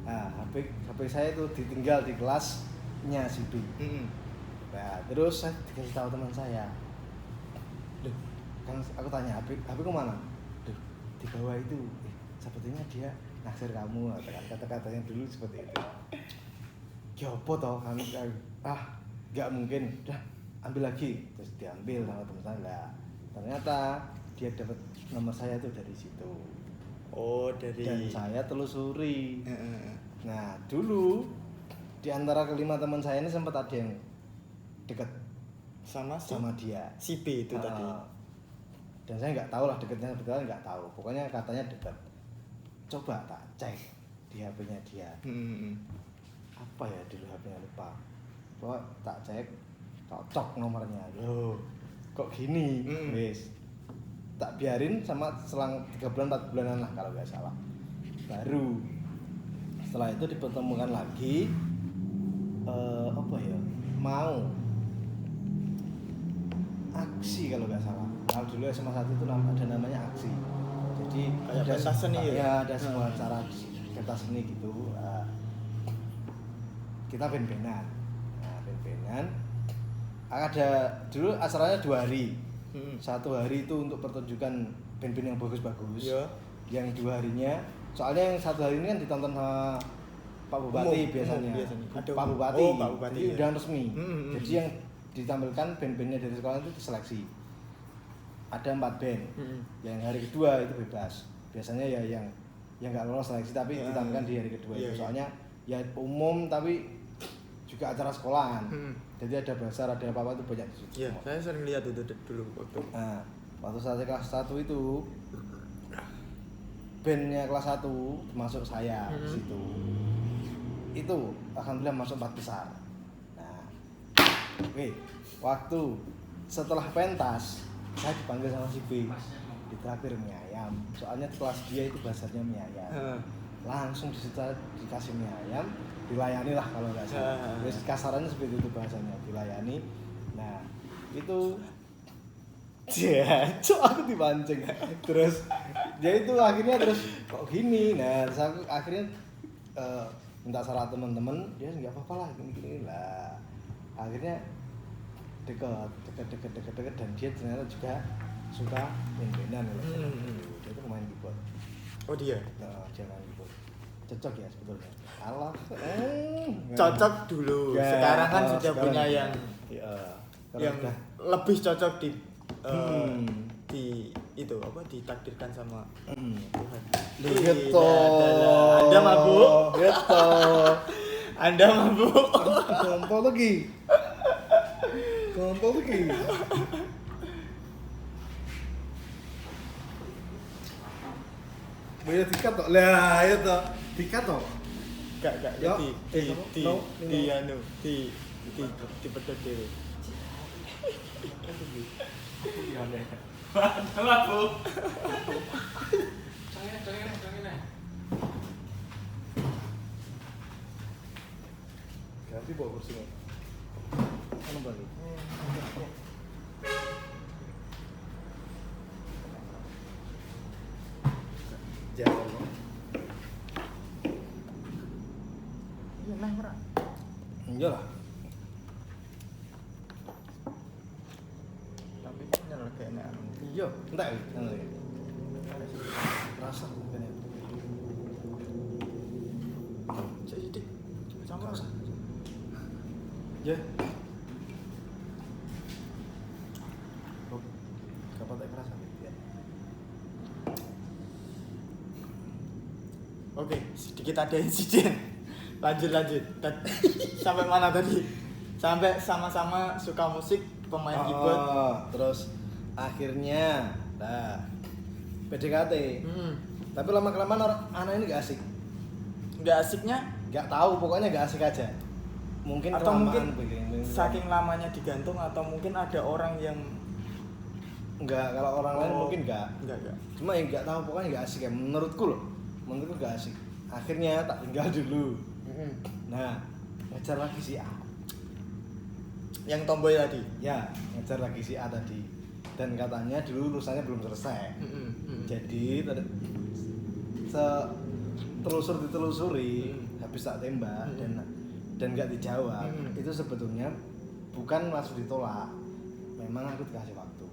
Nah, HP saya itu ditinggal di kelasnya si B. Nah, terus saya dikasih tahu teman saya. Duh, kan aku tanya HP ku mana? Duh, di bawah itu. Sepertinya dia naksir kamu, kata-katanya dulu seperti itu. Ya apa toh kami nggak mungkin. Udah, ambil lagi. Terus diambil sama teman saya. Nah, ternyata dia dapat nomor saya itu dari situ. Oh, dari. Dan saya telusuri. Nah, dulu di antara kelima teman saya ini sempat ada yang dekat sama dia. Si B itu tadi. Dan saya nggak tahu lah dekatnya sebetulnya nggak tahu. Pokoknya katanya dekat. Coba tak cek di HP-nya dia. Apa ya dulu HP-nya lupa. Coba tak cek, cocok nomornya. Loh, kok gini? Wes. Tak biarin sama selang 3 bulan 4 bulanan lah kalau nggak salah. Baru setelah itu dipertemukan lagi apa ya? Mau aksi kalau nggak salah. Kalau dulu SMA 1 itu ada namanya aksi. Jadi kayak pentas seni ya? Ada semua acara pentas seni gitu. Kita band-bandan. Nah, band-bandan ada dulu acaranya 2 hari. 1 hari itu untuk pertunjukan band-band yang bagus-bagus. Iya. Yang 2 harinya, soalnya yang 1 hari ini kan ditonton sama Pak Bupati biasanya. Pak Bupati. Oh, Pak Bupati. Jadi udah resmi. Jadi yang ditampilkan band-bandnya dari sekolah itu diseleksi. Ada 4 band. Yang hari kedua itu bebas. Biasanya ya yang nggak lolos seleksi tapi ditampilkan di hari kedua itu. Soalnya ya umum tapi juga acara sekolahan. Jadi ada basar, ada apa-apa itu banyak di situ. Iya, saya sering lihat itu dulu waktu. Nah, waktu saya kelas 1 itu bandnya kelas 1 termasuk saya di situ. Itu alhamdulillah masuk 4 besar. Nah, oke. Waktu setelah pentas saya dipanggil sama si B, ditraktir mie ayam. Soalnya kelas dia itu basarnya mie ayam. Langsung dikasih mie ayam, dilayani lah kalau nggak salah. Terus kasarannya seperti itu bahasanya, dilayani. Nah, itu aku dipancing. Terus dia itu akhirnya terus kok gini. Nah, terus aku akhirnya minta saran teman-teman, dia nggak apa-apa lah gini lah. Akhirnya dekat dan dia ternyata juga suka main-mainan dia itu main keyboard. Oh dia? Nah, dia main keyboard. Cocok ya sebetulnya. Alah, cocok dulu. Ya, sekarang kan sudah sekarang punya yang udah lebih cocok di itu apa ditakdirkan sama Tuhan. Gitu. Anda mabuk? Gitu. Anda mabuk? Kompol lagi. Boleh dikat toh? Lah, ya toh. Dikat toh? Enggak di pedot dhewe. Adalah bu. Cengeng. Ganti bawa kursinya. Anu balik. Jalan. Iya nah ora. Iya lah. Tapi nyel kayaknya anu. Iya, entek anu ya. Rasa kan ya. Jadi sama Rasa. Ya. Oh, kapan tak kerasa ya. Oke, sedikit ada insiden. Lanjut. Sampai mana tadi? Sampai sama-sama suka musik, pemain keyboard. Terus akhirnya PDKT. Tapi lama-kelamaan anak ini gak asik. Nggak asiknya Gak tahu, pokoknya gak asik aja. Mungkin atau kelamaan mungkin begini. saking lamanya digantung atau mungkin ada orang yang Enggak, kalau orang lain mungkin enggak. Enggak. Cuma yang enggak tahu pokoknya enggak asik ya menurutku loh. Menurutku enggak asik. Akhirnya tak tinggal dulu. Nah, ngejar lagi si A. Yang tomboy tadi. Ya, ngejar lagi si A tadi. Dan katanya dulu urusannya belum selesai. Jadi ditelusuri habis tak tembak dan nggak dijawab. Itu sebetulnya bukan langsung ditolak. Memang aku dikasih waktu.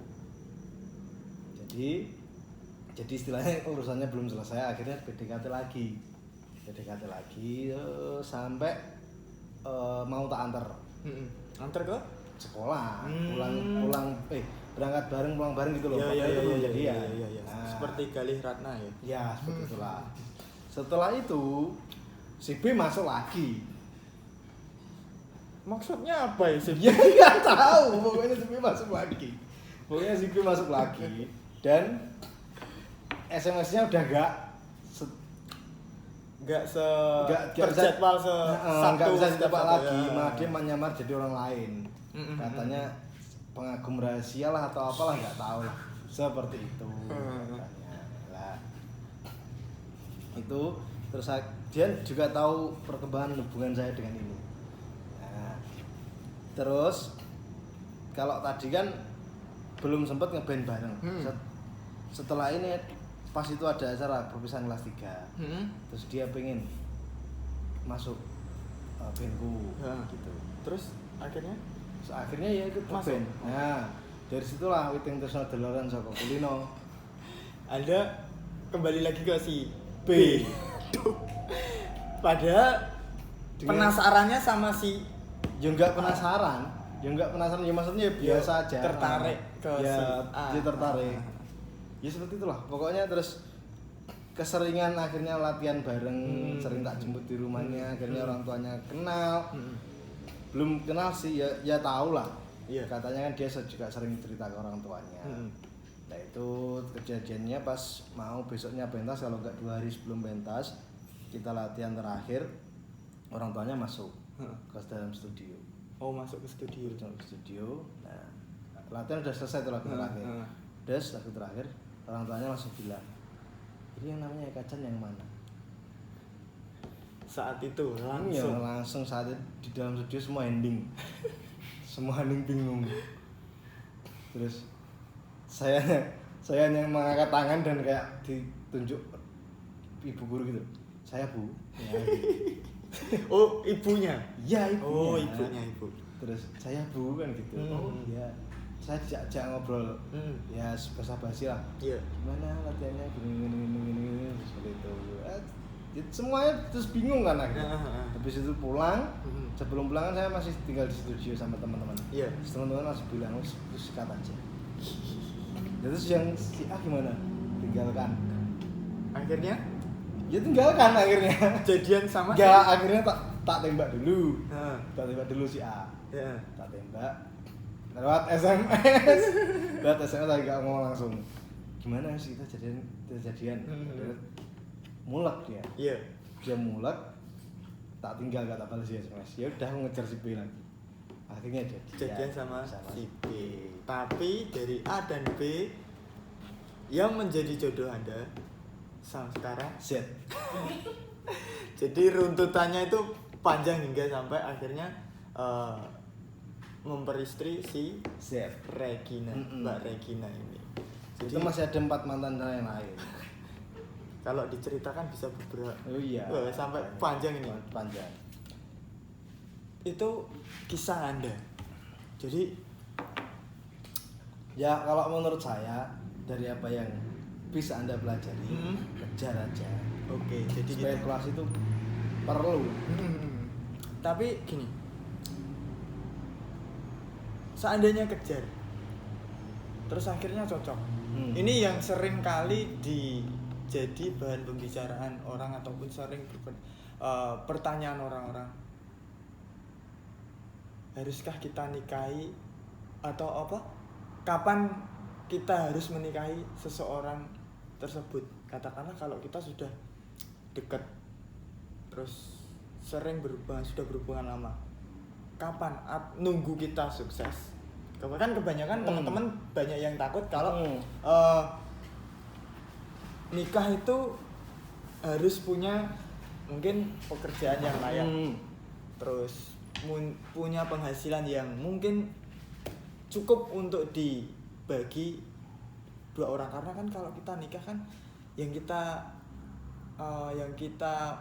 Jadi istilahnya urusannya belum selesai, akhirnya PDKT lagi sampai mau tak antar Antar ke sekolah, berangkat bareng pulang bareng gitu loh. Iya. Nah, Seperti Galih Ratna ya. ya seperti itulah. Setelah itu si B masuk lagi. Maksudnya apa ya sih? Ya nggak tahu, pokoknya si B masuk lagi. Dan SMS-nya udah nggak terjadwal nggak bisa setiap ditebak satu, lagi, ya. malah dia menyamar jadi orang lain. Katanya pengagum rahasia lah atau apalah, nggak tahu lah. Seperti itu. Katanya. Lah. Itu terus dia juga tahu perkembangan hubungan saya dengan ini. Nah, terus kalau tadi kan belum sempat ngeband bareng. Setelah ini pas itu ada acara perpisahan kelas 3. Terus dia pengen masuk bandku gitu. Terus akhirnya Ya ikut masuk. band. Nah, dari situlah Witing Tresno Dolaran Saka Kulino. Anda kembali lagi ke si B. Padahal penasarannya sama si Ya enggak penasaran, ya maksudnya biasa aja. Tertarik ke ya, si A. dia tertarik. Ya seperti itulah. Pokoknya terus keseringan akhirnya latihan bareng, sering tak jemput di rumahnya, akhirnya orang tuanya kenal. Belum kenal sih, ya tahu lah. Iya. Katanya kan dia juga sering cerita ke orang tuanya. Nah itu kejadiannya pas mau besoknya pentas, kalau enggak 2 hari sebelum pentas kita latihan terakhir, orang tuanya masuk ke dalam studio. Oh, masuk ke studio. Nah, latihan udah selesai tuh lagu terakhir. Lagu terakhir, orang tuanya langsung bilang, ini yang namanya Eka Chan yang mana? Saat itu langsung saat itu di dalam studio semua ending. Semua ending bingung. Terus saya hanya mengangkat tangan dan kayak ditunjuk ibu guru gitu. Saya Bu. Ya, gitu. Oh, ibunya. Iya, ibunya. Oh, ibunya. Terus saya Bu kan gitu. Oh iya. Saya diajak ngobrol. Ya basa-basi lah. Iya. Gimana latihannya gini seperti itu. Semuanya terus bingung kan akhirnya. Habis itu pulang. Sebelum pulang kan saya masih tinggal di studio sama teman-teman. Iya. Teman-teman masih bilang terus sikat aja. Terus yang si A gimana? Tinggalkan. Akhirnya Ya tinggalkan akhirnya. jadian sama Enggak, akhirnya tak tembak dulu. Heeh. Tak tembak dulu si A. Ya. Tak tembak lewat SMS. Lewat SMS lagi gak ngomong langsung. Gimana sih kita jadian? Mulek dia. Iya. Dia mulek. Tak tinggal, gak tak balas SMS. Ya udah aku ngejar si B lagi. akhirnya jadian sama si B. Tapi dari A dan B yang menjadi jodoh Anda sampai sekarang Z. Jadi runtutannya itu panjang hingga sampai akhirnya memperistri si Z. Regina, Mbak Regina ini. Jadi Itu masih ada 4 mantan saya yang lain. kalau diceritakan bisa beberapa. Oh iya. Sampai panjang ini. Panjang. Itu kisah Anda. Jadi Ya kalau menurut saya dari apa yang bisa Anda pelajari, kejar aja. oke, jadi Supaya kita kelas itu perlu. Tapi gini, seandainya kejar terus akhirnya cocok, ini yang sering kali jadi bahan pembicaraan orang ataupun sering pertanyaan orang-orang, haruskah kita nikahi atau apa, kapan kita harus menikahi seseorang tersebut. Katakanlah kalau kita sudah dekat terus sering sudah berhubungan lama, kapan nunggu kita sukses. Kan kebanyakan teman-teman banyak yang takut kalau nikah itu harus punya mungkin pekerjaan yang layak, terus punya penghasilan yang mungkin cukup untuk dibagi 2 orang. Karena kan kalau kita nikah kan yang kita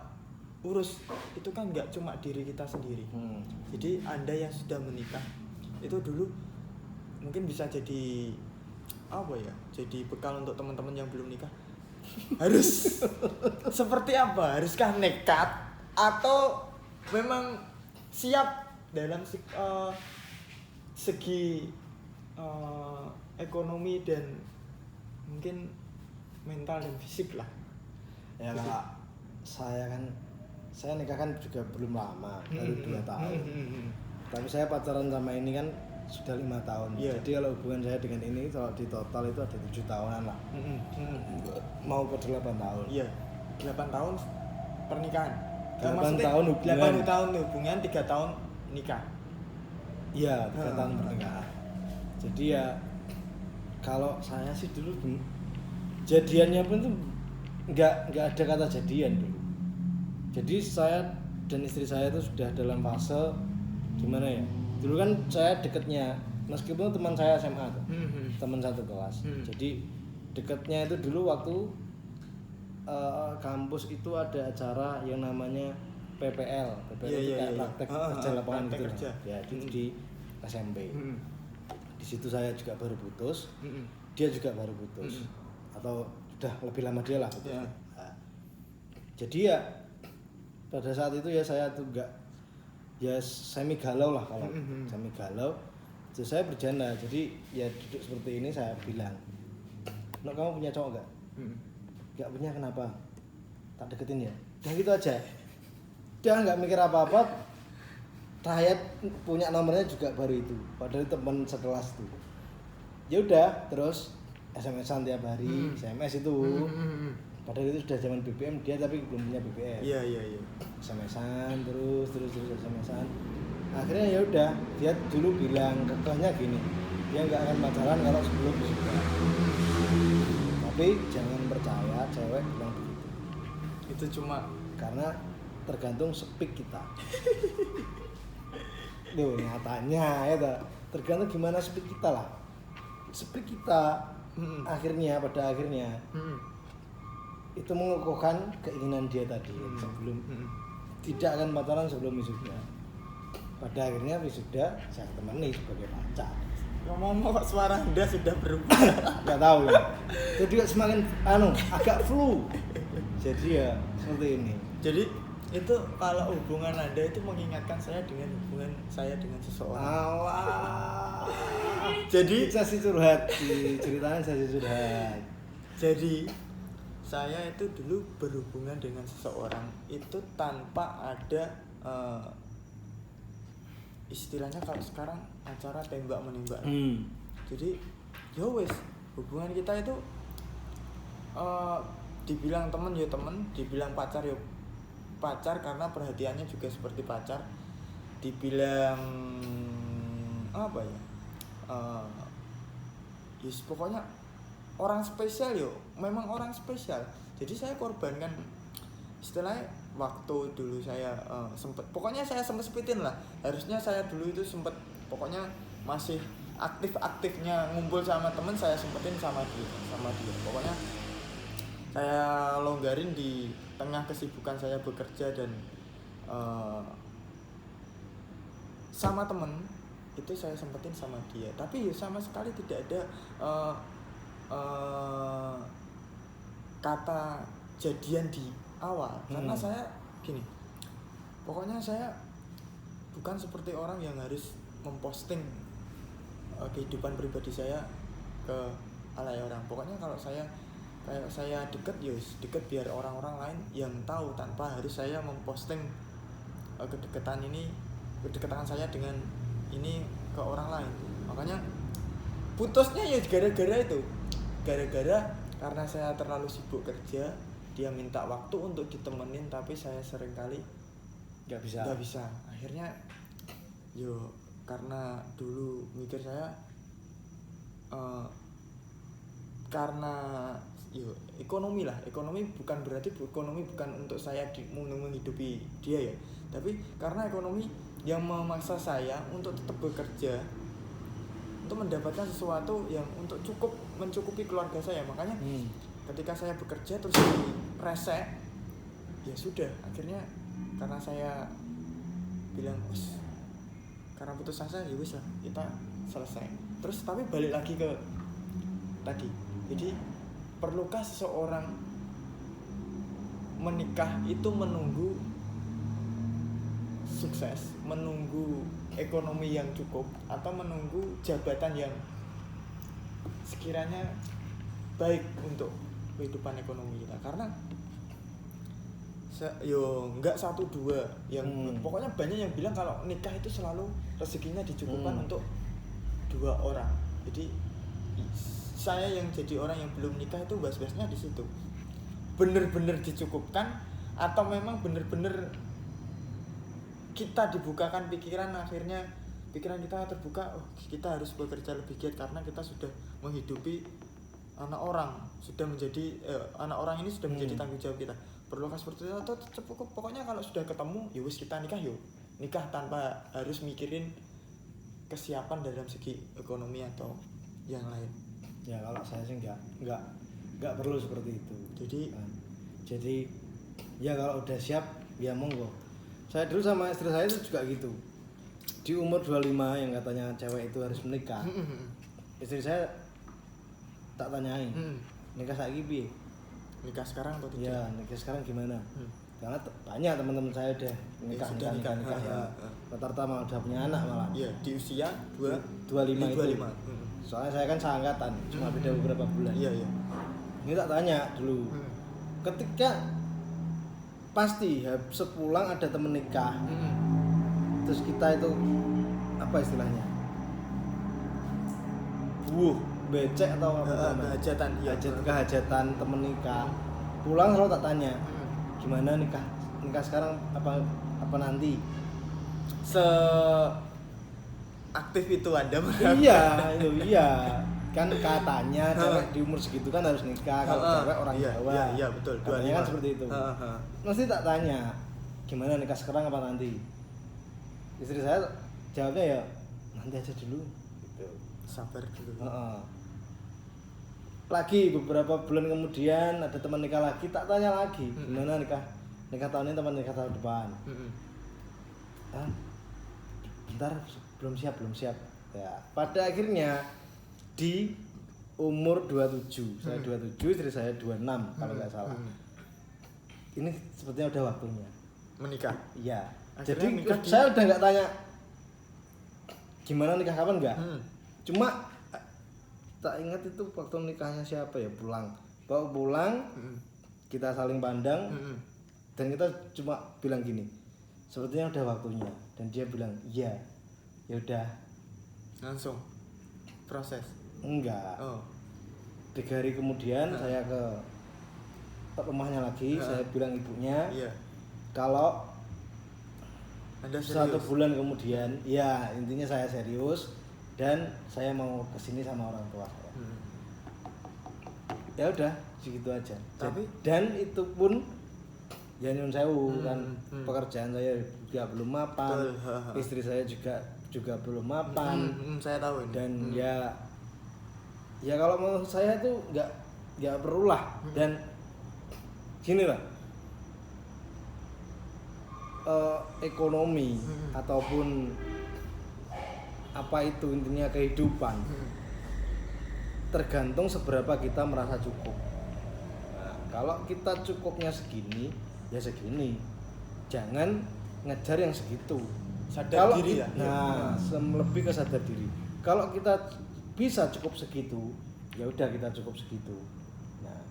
urus itu kan nggak cuma diri kita sendiri. Jadi Anda yang sudah menikah itu dulu mungkin bisa jadi apa ya, jadi bekal untuk teman-teman yang belum nikah. Harus seperti apa? Haruskah nekat atau memang siap dalam segi ekonomi dan mungkin mental dan fisik lah. Ya kalau saya nikah kan juga belum lama, baru 2 tahun. Tapi saya pacaran sama ini kan sudah 5 tahun. Yeah. Jadi kalau hubungan saya dengan ini kalau di total itu ada 7 tahunan lah. Mau ke 8 tahun. Iya, 8 tahun pernikahan. 8 tahun hubungan. 8 tahun hubungan, 3 tahun nikah. Iya, 3 tahun pernikahan. Jadi ya kalau saya sih dulu jadiannya pun tuh nggak ada kata jadian dulu. Jadi saya dan istri saya itu sudah dalam fase gimana ya? Dulu kan saya deketnya meskipun teman saya SMA tuh, teman satu kelas. Jadi deketnya itu dulu waktu kampus itu ada acara yang namanya PPL. PPL itu kayak praktek kerja lapangan gitu. Kerja. Ya, itu di SMP. Di situ saya juga baru putus. Dia juga baru putus. Atau sudah lebih lama dia lah putus. Nah, jadi ya pada saat itu ya saya tuh enggak ya semi galau lah kalau semi galau. Terus saya bercanda. Jadi ya duduk seperti ini saya bilang, "Nok, kamu punya cowok enggak?" Enggak punya, kenapa? Tak deketin ya. Dan gitu aja. Dia nggak mikir apa-apa. Terakhir punya nomornya juga baru itu. Padahal teman sekelas tuh. Ya udah, terus SMS-an tiap hari, SMS itu. Padahal itu sudah zaman BBM, dia tapi belum punya BBM. Iya. SMS-an terus SMS-an. Akhirnya ya udah, dia dulu bilang kekehnya gini. Dia nggak akan pacaran kalau sebelum wisuda. Tapi jangan percaya cewek bilang begitu. Itu cuma Karena tergantung speak kita. Loh, nyatanya ya tergantung gimana speak kita lah. Speak kita pada akhirnya itu mengukuhkan keinginan dia tadi sebelum tidak akan pacaran sebelum wisuda. Pada akhirnya wisuda saya temani sebagai pacar. ngomong kok suara Anda sudah berubah. Nggak tahu ya. Jadi semakin agak flu. Jadi ya seperti ini. Jadi itu kalau hubungan Anda itu mengingatkan saya dengan hubungan saya dengan seseorang. Allah. Jadi Sesi curhat, diceritain sesi curhat. Jadi saya itu dulu berhubungan dengan seseorang itu tanpa ada istilahnya kalau sekarang acara tembak menembak. Jadi ya wes hubungan kita itu dibilang temen ya temen, dibilang pacar ya pacar karena perhatiannya juga seperti pacar, dibilang apa ya? Yes, pokoknya orang spesial yo, memang orang spesial. Jadi saya korbankan istilahnya waktu dulu saya pokoknya saya sempetin lah. Harusnya saya dulu itu sempet pokoknya masih aktif-aktifnya ngumpul sama temen, saya sempetin sama dia. Pokoknya saya longgarin di tengah kesibukan saya bekerja dan sama temen itu saya sempetin sama dia. Tapi ya sama sekali tidak ada kata jadian di awal. Karena saya gini, pokoknya saya bukan seperti orang yang harus memposting kehidupan pribadi saya ke halayak orang. Pokoknya kalau saya deket deket biar orang-orang lain yang tahu tanpa harus saya memposting kedekatan saya dengan ini ke orang lain. Makanya putusnya ya gara-gara itu, karena saya terlalu sibuk kerja. Dia minta waktu untuk ditemenin tapi saya seringkali nggak bisa. Akhirnya karena dulu mikir saya karena ekonomi bukan berarti ekonomi bukan untuk saya menghidupi dia ya, tapi karena ekonomi yang memaksa saya untuk tetap bekerja untuk mendapatkan sesuatu yang untuk mencukupi keluarga saya. Makanya ketika saya bekerja terus direse, ya sudah, akhirnya karena saya bilang karena putus asa ya wis lah, kita selesai. Terus tapi balik lagi ke tadi, jadi perlukah seseorang menikah itu menunggu sukses, menunggu ekonomi yang cukup, atau menunggu jabatan yang sekiranya baik untuk kehidupan ekonomi kita? Karena enggak 1-2 yang pokoknya banyak yang bilang kalau nikah itu selalu rezekinya dicukupkan untuk 2 orang. Jadi saya yang jadi orang yang belum nikah itu bahas-bahasnya di situ. Bener-bener dicukupkan atau memang bener-bener kita dibukakan pikiran, akhirnya pikiran kita terbuka, kita harus bekerja lebih giat karena kita sudah menghidupi anak orang, anak orang ini sudah menjadi tanggung jawab kita. Perlukah seperti itu atau cukup? Pokoknya kalau sudah ketemu ya wis kita nikah tanpa harus mikirin kesiapan dalam segi ekonomi atau yang lain. Ya kalau saya sih nggak perlu seperti itu. Jadi ya kalau udah siap ya monggo. Saya dulu sama istri saya itu juga gitu. Di umur 25 yang katanya cewek itu harus menikah. Istri saya tak tanyain. Nikah saiki piye? Nikah sekarang atau tidak? Ya, nikah sekarang gimana? Karena banyak teman-teman saya udah nikah ya. Rata-rata malah udah punya anak malah. Iya, di usia 25 itu. Soalnya saya kan seangkatan, cuma beda beberapa bulan. Iya. Ini tak tanya dulu. Ketika pasti sepulang ada temen nikah, terus kita itu apa istilahnya? Becek atau apa? Kehajatan temen nikah. Pulang selalu tak tanya, gimana nikah sekarang apa nanti? Aktif itu Anda? Iya. Kan katanya cewek di umur segitu kan harus nikah, kalau cewek orang Jawa. Iya betul. Katanya kan seperti itu. Mesti tak tanya, gimana nikah sekarang apa nanti? Istri saya jawabnya ya nanti aja dulu. Gitu. Sabar dulu. Lagi beberapa bulan kemudian ada teman nikah lagi, tak tanya lagi, gimana nikah tahun ini, teman nikah tahun depan. Bentar, belum siap. Ya, pada akhirnya di umur 27, saya 27, istri saya 26 kalau nggak salah. Ini sepertinya udah waktunya menikah. Iya. Akhirnya Jadi saya udah nggak tanya gimana nikah kapan, nggak. Cuma tak ingat itu waktu nikahnya siapa ya, bawa pulang, kita saling pandang, dan kita cuma bilang gini, sepertinya udah waktunya. Dan dia bilang iya, ya udah. Langsung proses. Enggak. 3 hari kemudian saya ke rumahnya lagi, saya bilang ibunya, kalau Anda 1 bulan kemudian, ya intinya saya serius, dan saya mau kesini sama orang tua saya. Ya udah segitu aja. Dan itu pun ya nyun sewu kan pekerjaan saya juga belum mapan. Betul. Istri saya juga belum mapan. Saya tahu ini. Dan ya kalau menurut saya tuh nggak perlu lah. Dan gini lah, ekonomi ataupun apa itu intinya kehidupan tergantung seberapa kita merasa cukup. Nah, kalau kita cukupnya segini ya segini, jangan ngejar yang segitu. Sadar diri ya. Nah, lebih ke sadar diri. Kalau kita bisa cukup segitu, ya udah kita cukup segitu. Nah,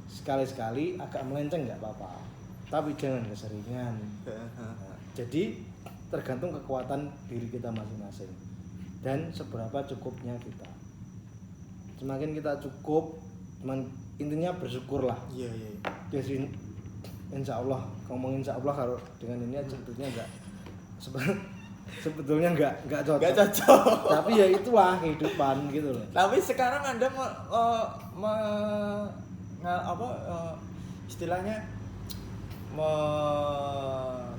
sekali-sekali agak melenceng nggak apa-apa, tapi jangan keseringan. Nah, jadi tergantung kekuatan diri kita masing-masing dan seberapa cukupnya kita. Semakin kita cukup, intinya bersyukurlah. Iya. Jadi insya Allah, ngomong insya Allah kalau dengan ini sebetulnya enggak sebetulnya enggak cocok. Nggak cocok. Tapi ya itulah kehidupan gitu loh. Tapi sekarang Anda istilahnya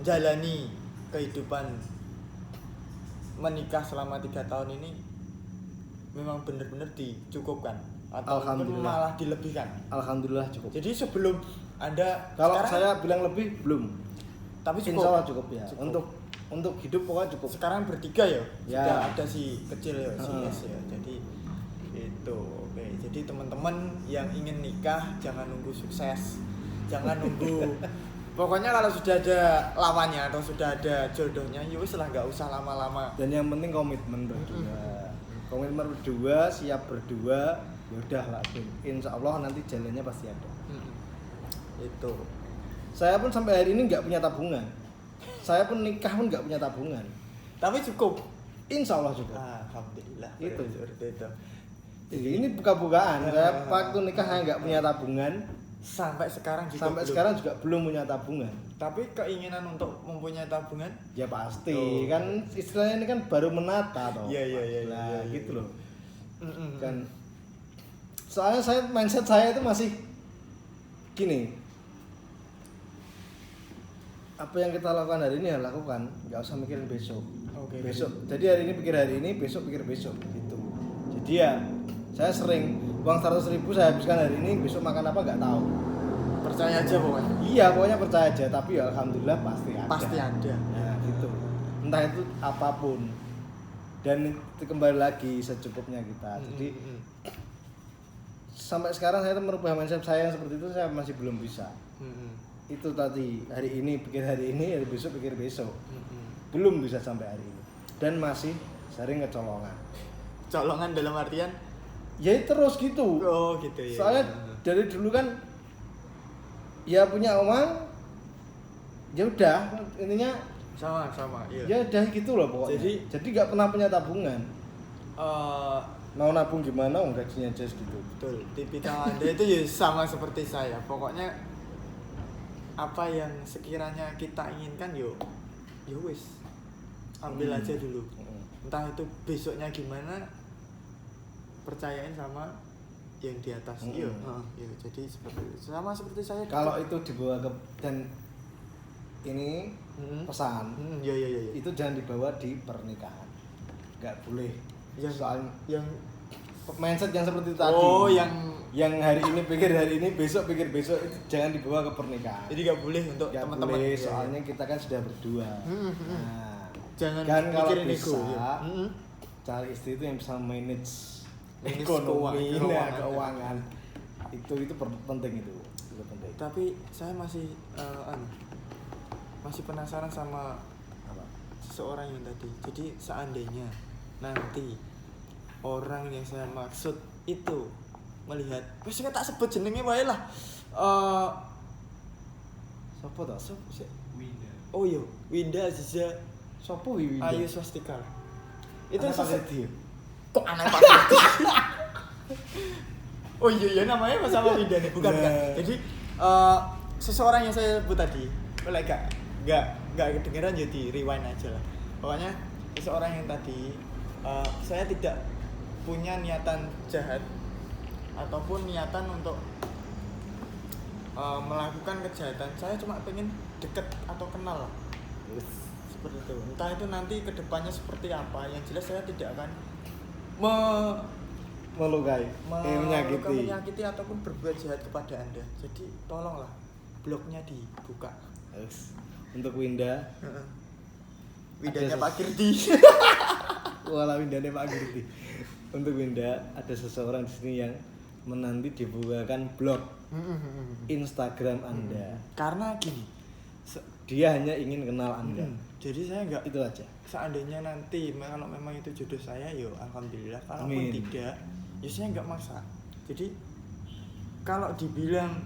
menjalani kehidupan menikah selama 3 tahun ini memang benar-benar dicukupkan atau mungkin malah dilebihkan. Alhamdulillah cukup. Jadi sebelum Anda Kalau sekarang, saya bilang lebih belum. tapi cukup. Insya Allah cukup ya. Cukup. Untuk hidup pokoknya cukup. Sekarang bertiga ya, Ya. sudah ada si kecil ya, si Yes ya. Jadi itu oke. Jadi teman-teman yang ingin nikah jangan nunggu sukses, jangan nunggu. Pokoknya kalau sudah ada lawannya atau sudah ada jodohnya, ya wis lah, nggak usah lama-lama. Dan yang penting komitmen berdua. Komitmen berdua, siap berdua. Ya udah lah, insya Allah nanti jalannya pasti ada. Itu. Saya pun sampai hari ini nggak punya tabungan. Saya pun nikah pun nggak punya tabungan. Tapi cukup. Insya Allah cukup. Alhamdulillah. Itu. Seperti itu. Jadi ini buka-bukaan. Saya waktu nikah saya nggak punya tabungan. Sampai sekarang juga Sampai belum. sekarang juga belum punya tabungan. Tapi keinginan untuk mempunyai tabungan? Ya pasti. Oh. Kan istilahnya ini kan baru menata toh. Iya. Nah, gitu loh. Mm-mm. Kan soalnya mindset saya itu masih gini. Apa yang kita lakukan hari ini ya lakukan, nggak usah mikirin besok. Oke. Besok. Jadi hari ini pikir hari ini, besok pikir besok gitu. Jadi ya saya sering uang 100.000 saya habiskan hari ini, besok makan apa nggak tahu. Percaya aja pokoknya. Iya, pokoknya percaya aja, tapi ya alhamdulillah pasti ada. Pasti ada. Nah, gitu. Entah itu apapun. Dan itu kembali lagi secukupnya kita. Jadi sampai sekarang saya tuh merubah mindset saya yang seperti itu saya masih belum bisa. Itu tadi hari ini pikir hari ini, hari besok pikir besok. Belum bisa sampai hari ini. Dan masih sering kecolongan. Colongan dalam artian? Ya terus gitu. Oh gitu ya. Soalnya dari dulu kan ya punya uang, ya udah intinya sama iya. ya udah gitu loh pokoknya. Jadi nggak pernah punya tabungan. Mau nabung gimana? Gajinya aja segitu. Betul. Tipikal Anda itu ya sama seperti saya. Pokoknya apa yang sekiranya kita inginkan yo wis ambil aja dulu. Entah itu besoknya gimana, percayain sama yang di atas. Iya. Jadi seperti itu. Sama seperti saya. Kalau itu dibawa ke dan ini pesan, Iya. itu jangan dibawa di pernikahan. Nggak boleh. Soalnya yang mindset yang seperti itu tadi. Oh, yang hari ini pikir hari ini, besok pikir besok, itu jangan dibawa ke pernikahan. jadi nggak boleh untuk Nggak teman-teman. boleh, Iya, soalnya kita kan sudah berdua. Nah, jangan kan kalau mikirin ego. bisa Iya. cari istri itu yang bisa manage Manage ekonomi, keuangan. keuangan. Itu penting itu penting. Tapi saya masih masih penasaran sama Apa? seseorang yang tadi. Jadi seandainya nanti orang yang saya maksud itu melihat, wes tak sebut jenenge wae lah. Sopo toh? Winda. Oh iya, Winda Aziza Sopo Winda? Ayu Swastika. Itu Anak Pak Sedi. kok aneh Pak Sedi? Oh iya namanya sama Winda nih, bukan. Jadi seseorang yang saya sebut tadi, boleh nggak kedengeran jadi rewind aja lah. Pokoknya seseorang yang tadi saya tidak punya niatan jahat ataupun niatan untuk melakukan kejahatan. Saya cuma pengen deket atau kenal seperti itu. Entah itu nanti kedepannya seperti apa, yang jelas saya tidak akan melukai, menyakiti ataupun berbuat jahat kepada Anda. Jadi tolonglah blognya dibuka. Untuk Winda. Windanya Pak Kirdi. Walau Windanya Pak Kirdi. Untuk Winda ada seseorang di sini yang menanti dibukakan blog Instagram Anda. Karena gini, dia hanya ingin kenal Anda. Jadi saya nggak, itu aja. Seandainya nanti kalau memang itu jodoh saya, yo alhamdulillah. Kalaupun Amin. tidak, ya saya nggak maksa. Jadi kalau dibilang,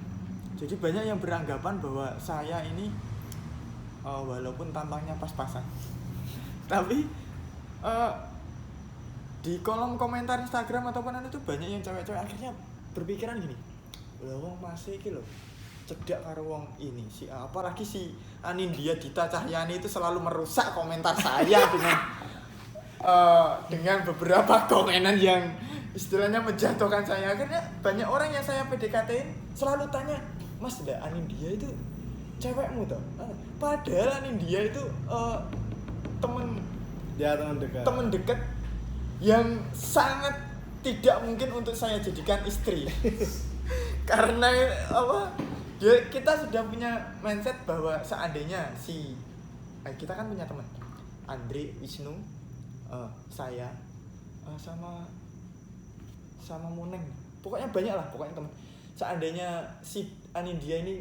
jadi banyak yang beranggapan bahwa saya ini walaupun tampangnya pas-pasan, tapi di kolom komentar Instagram ataupun itu banyak yang cewek-cewek akhirnya berpikiran gini, lah wong masih iki lho cedak karo wong ini si apalagi si Anindya Dita Cahyani itu selalu merusak komentar saya dengan beberapa komenan yang istilahnya menjatuhkan saya. Akhirnya banyak orang yang saya PDKT-in selalu tanya, "Mas, ndak Anindya itu cewekmu toh?" Padahal Anindya itu temen dekat yang sangat tidak mungkin untuk saya jadikan istri. Karena apa? Kita sudah punya mindset bahwa seandainya kita kan punya teman Andre, Wisnu, saya sama Muneng. Pokoknya banyak lah, pokoknya teman. Seandainya si Anindya ini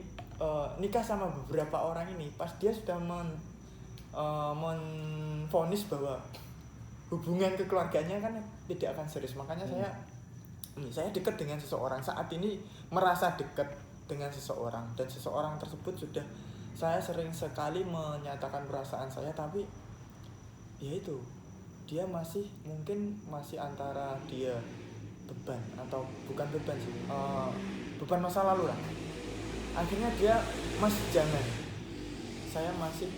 nikah sama beberapa orang ini, pas dia sudah menvonis bahwa hubungan kekeluarganya kan tidak akan serius. Makanya saya dekat dengan seseorang saat ini, merasa dekat dengan seseorang, dan seseorang tersebut sudah saya sering sekali menyatakan perasaan saya, tapi ya itu dia masih antara dia beban atau bukan beban sih, beban masa lalu lah. Akhirnya dia jangan, saya masih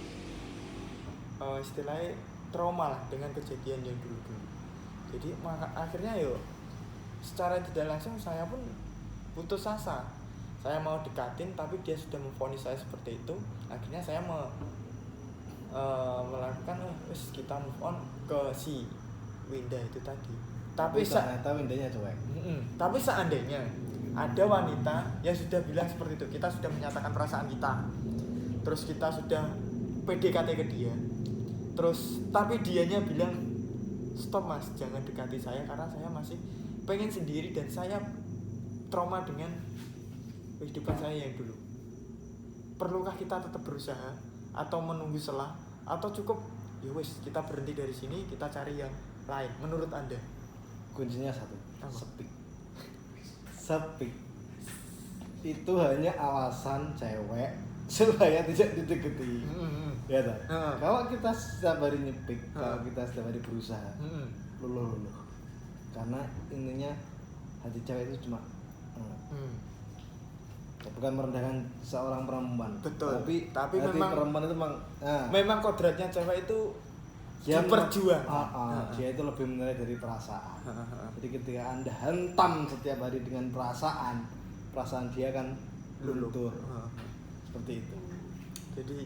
istilahnya trauma lah dengan kejadian yang dulu. Jadi akhirnya secara tidak langsung saya pun putus asa. Saya mau dekatin tapi dia sudah memvonis saya seperti itu. Akhirnya saya melakukan kita move on ke si Winda itu tadi. Tapi ternyata Windanya cuek. Tapi seandainya ada wanita yang sudah bilang seperti itu, kita sudah menyatakan perasaan kita, terus kita sudah PDKT ke dia, terus tapi dianya bilang stop mas, jangan dekati saya karena saya masih pengen sendiri dan saya trauma dengan kehidupan saya yang dulu. Perlukah kita tetap berusaha atau menunggu selah, atau cukup ya wis kita berhenti dari sini, kita cari yang lain? Menurut Anda? Kuncinya satu, apa? Sepi. Itu hanya alasan cewek supaya tidak dideketi. Ya tak? Kalau kita setiap hari nyepik, kalau kita setiap hari berusaha, luluh. Karena intinya hati cewek itu cuma bukan merendahkan seorang perempuan. Betul. Tapi memang perempuan itu memang kodratnya cewek itu berjuang. Dia itu lebih menilai dari perasaan. Jadi ketika Anda hentam setiap hari dengan perasaan dia kan luntur. Seperti itu. Jadi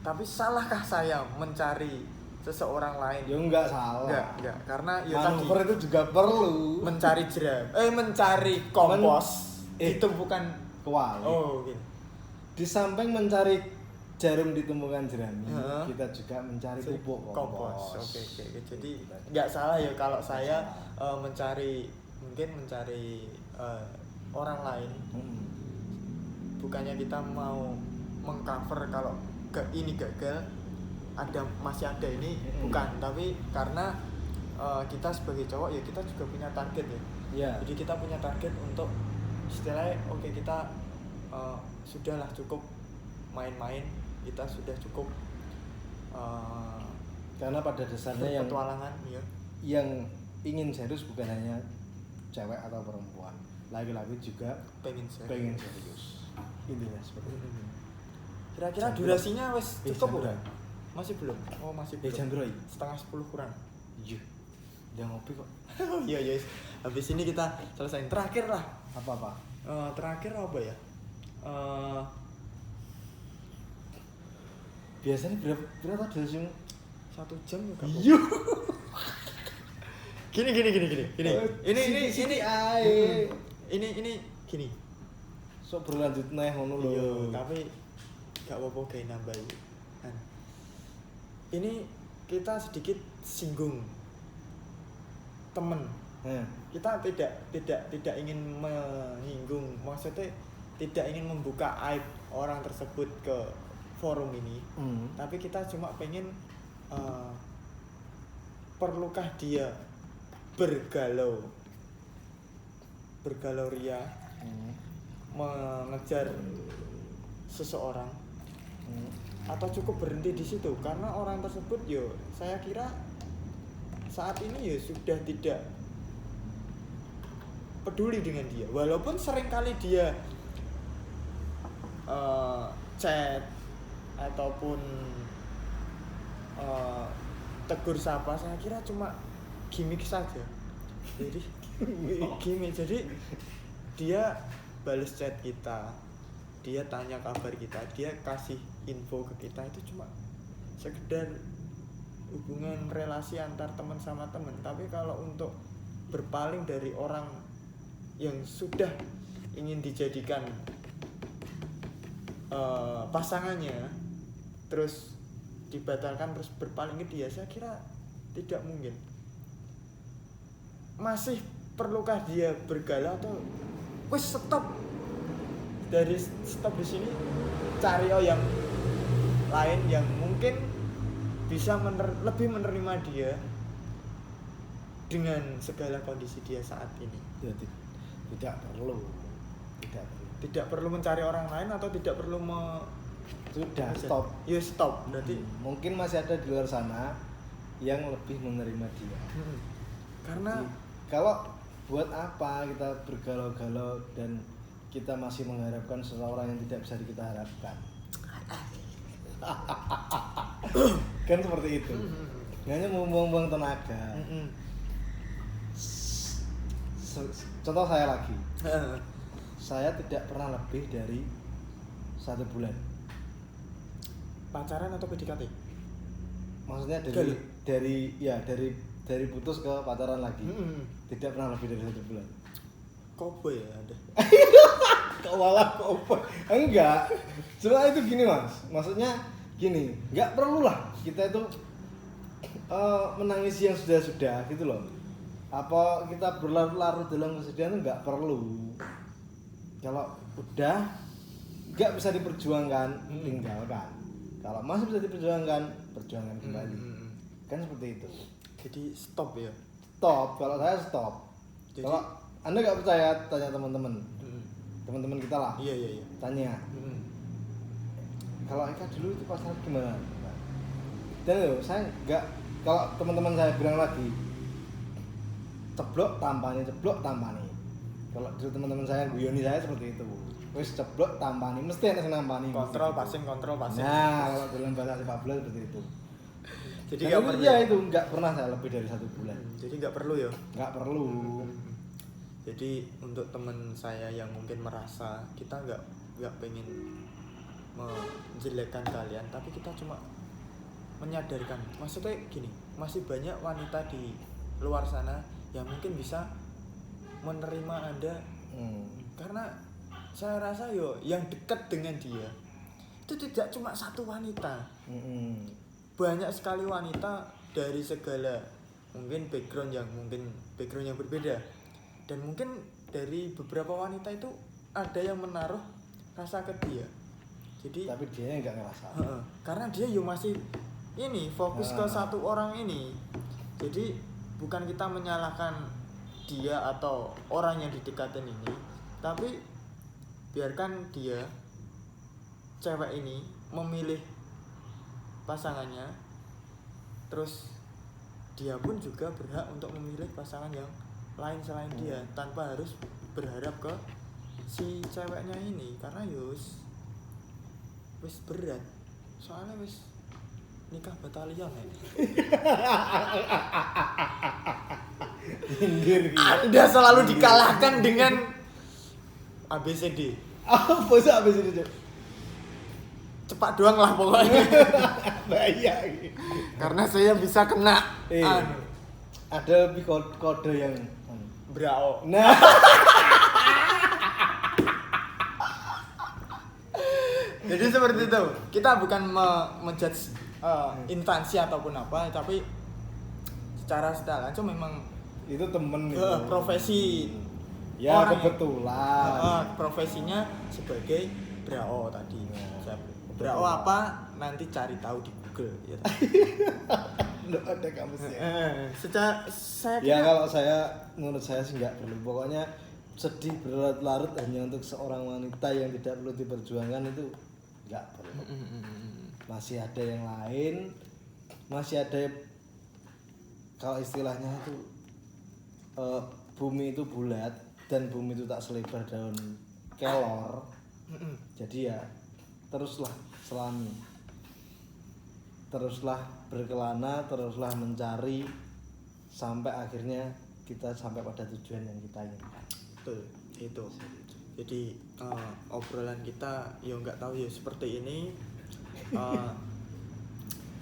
tapi salahkah saya mencari seseorang lain? Ya enggak salah. Enggak. Karena ya manuver tadi itu juga perlu. mencari mencari kompos itu bukan kuali. Oh, gitu. Di samping mencari jarum ditemukan jerami, kita juga mencari pupuk kompos. Oke. Jadi nggak salah ya kalau saya mencari orang lain. Bukannya kita mau mengcover kalau ini gagal, masih ada ini, bukan. Tapi karena kita sebagai cowok ya kita juga punya target ya. Yeah. Jadi kita punya target untuk istilahnya kita sudahlah cukup main-main, kita sudah cukup karena pada dasarnya petualangan ya. Yang ingin serius bukan hanya cewek atau perempuan, laki-laki juga pengen serius. Intinya seperti itu. Kira-kira durasinya wes cukup bukan? Masih belum? Oh masih belum. Jam berapa? Setengah 10 kurang. Iya. Udah ngopi kok. Iya yes. Habis ini kita selesai terakhir lah. Apa-apa? Terakhir apa ya? Biasanya berapa durasi? 1 jam juga. Iya. Gini. Ini gini. Sok berlanjut neh ngono lho. Iya, tapi gak apa-apa gawe nambahi. Ini kita sedikit singgung temen. Kita tidak ingin menyinggung, maksudnya tidak ingin membuka aib orang tersebut ke forum ini. Tapi kita cuma pengen perlukah dia bergalau ria mengejar seseorang atau cukup berhenti di situ, karena orang tersebut saya kira saat ini sudah tidak peduli dengan dia, walaupun seringkali dia chat ataupun tegur sapa, saya kira cuma gimmick saja. Jadi gimmick, jadi dia balas chat kita, dia tanya kabar kita, dia kasih info ke kita, itu cuma sekedar hubungan relasi antar teman sama teman. Tapi kalau untuk berpaling dari orang yang sudah ingin dijadikan pasangannya, terus dibatalkan, terus berpaling ke dia, saya kira tidak mungkin. Masih perlukah dia bergalau atau wes stop di sini, cari yang lain yang mungkin bisa lebih menerima dia dengan segala kondisi dia saat ini. Tidak perlu mencari orang lain atau tidak perlu sudah stop. Ya stop. Berarti mungkin masih ada di luar sana yang lebih menerima dia. Karena kalau buat apa kita bergalau-galau dan kita masih mengharapkan seseorang yang tidak bisa kita harapkan. Kan seperti itu. Hanya membuang-buang tenaga. Contoh saya lagi. Saya tidak pernah lebih dari 1 bulan. Pacaran atau PDKT? Maksudnya dari putus ke pacaran lagi. Tidak pernah lebih dari 1 bulan. Koboy ya ada. Kok malah koboy? Enggak. Cuma itu gini Mas. Maksudnya gini, enggak perlu lah kita itu menangis yang sudah-sudah gitu loh. Apa kita berlarut-larut dalam kesedihan itu enggak perlu. Kalau udah enggak bisa diperjuangkan, tinggalkan. Kalau masih bisa diperjuangkan, perjuangkan kembali. Kan seperti itu. Jadi stop ya. Stop. Kalau saya stop. Jadi, kalau Anda nggak percaya, tanya teman-teman. Teman-teman kita lah. Iya. Tanya. Kalau Eka dulu itu pacaran gimana? Dan saya nggak. Kalau teman-teman saya bilang lagi, ceblok tampani. Kalau dulu teman-teman saya, guyoni saya seperti itu. Wes ceblok tampani, mesti ada yang nampani. Kontrol passing. Nah, kalau dalam bahasa sepak bola seperti itu. Jadi nggak perlu ya, itu nggak pernah saya lebih dari 1 bulan. Jadi nggak perlu ya? Nggak perlu. Jadi untuk teman saya yang mungkin merasa kita nggak pengen menjelekkan kalian, tapi kita cuma menyadarkan. Maksudnya gini, masih banyak wanita di luar sana yang mungkin bisa menerima Anda. Karena saya rasa yang dekat dengan dia itu tidak cuma satu wanita. Banyak sekali wanita dari segala mungkin background yang berbeda, dan mungkin dari beberapa wanita itu ada yang menaruh rasa ke dia. Jadi tapi dia nggak ngerasa. Karena dia masih fokus ke satu orang ini. Jadi bukan kita menyalahkan dia atau orang yang didekatin ini, tapi biarkan dia, cewek ini, memilih pasangannya. Terus dia pun juga berhak untuk memilih pasangan yang lain selain dia, tanpa harus berharap ke si ceweknya ini. Karena wis berat, soalnya wis nikah batalion ya. Nyindir gitu. Anda selalu dikalahkan dengan ABCD. Apa sih abis itu? Cuk? Cepat doang lah pokoknya. Bahaya gitu. Karena saya bisa kena Iya. Ada lebih kode yang brao. nah Jadi seperti itu. Kita bukan menjudge instansi ataupun apa, tapi secara langsung memang itu temen itu. profesi ya orang kebetulan profesinya sebagai brao tadi. Nah, Brao apa nanti cari tahu di Google ya. Nggak ada kamusnya. Saya Ya kira kalau menurut saya sih nggak perlu. Pokoknya sedih berlarut-larut hanya untuk seorang wanita yang tidak perlu diperjuangkan itu nggak perlu. Masih ada yang lain, masih ada kalau istilahnya itu bumi itu bulat dan bumi itu tak selebar daun kelor. Jadi ya teruslah selami, teruslah berkelana, teruslah mencari sampai akhirnya kita sampai pada tujuan yang kita inginkan. betul itu. Jadi obrolan kita ya nggak tahu ya seperti ini.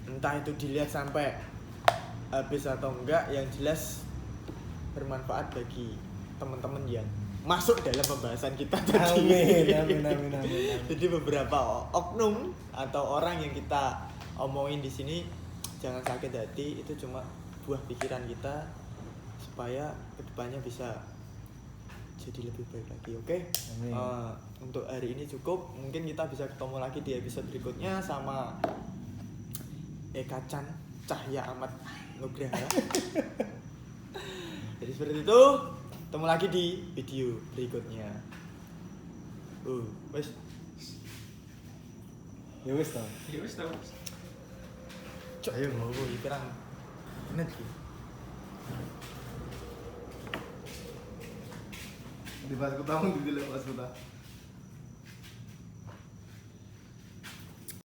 Entah itu dilihat sampai habis atau enggak, yang jelas bermanfaat bagi teman-teman yang masuk dalam pembahasan kita tadi. Amin. Jadi beberapa oknum atau orang yang kita omongin di sini jangan sakit hati, itu cuma buah pikiran kita supaya kedepannya bisa jadi lebih baik lagi. Oke? Amin. Untuk hari ini cukup. Mungkin kita bisa ketemu lagi di episode berikutnya sama Eka Chan Cahya Ahmad Nugraha. Jadi seperti itu. Ketemu lagi di video berikutnya. Wes. Ya wis toh. Ya wis tau. Ayo, pirang menit iki. Di pas ketemu di Mas Buta.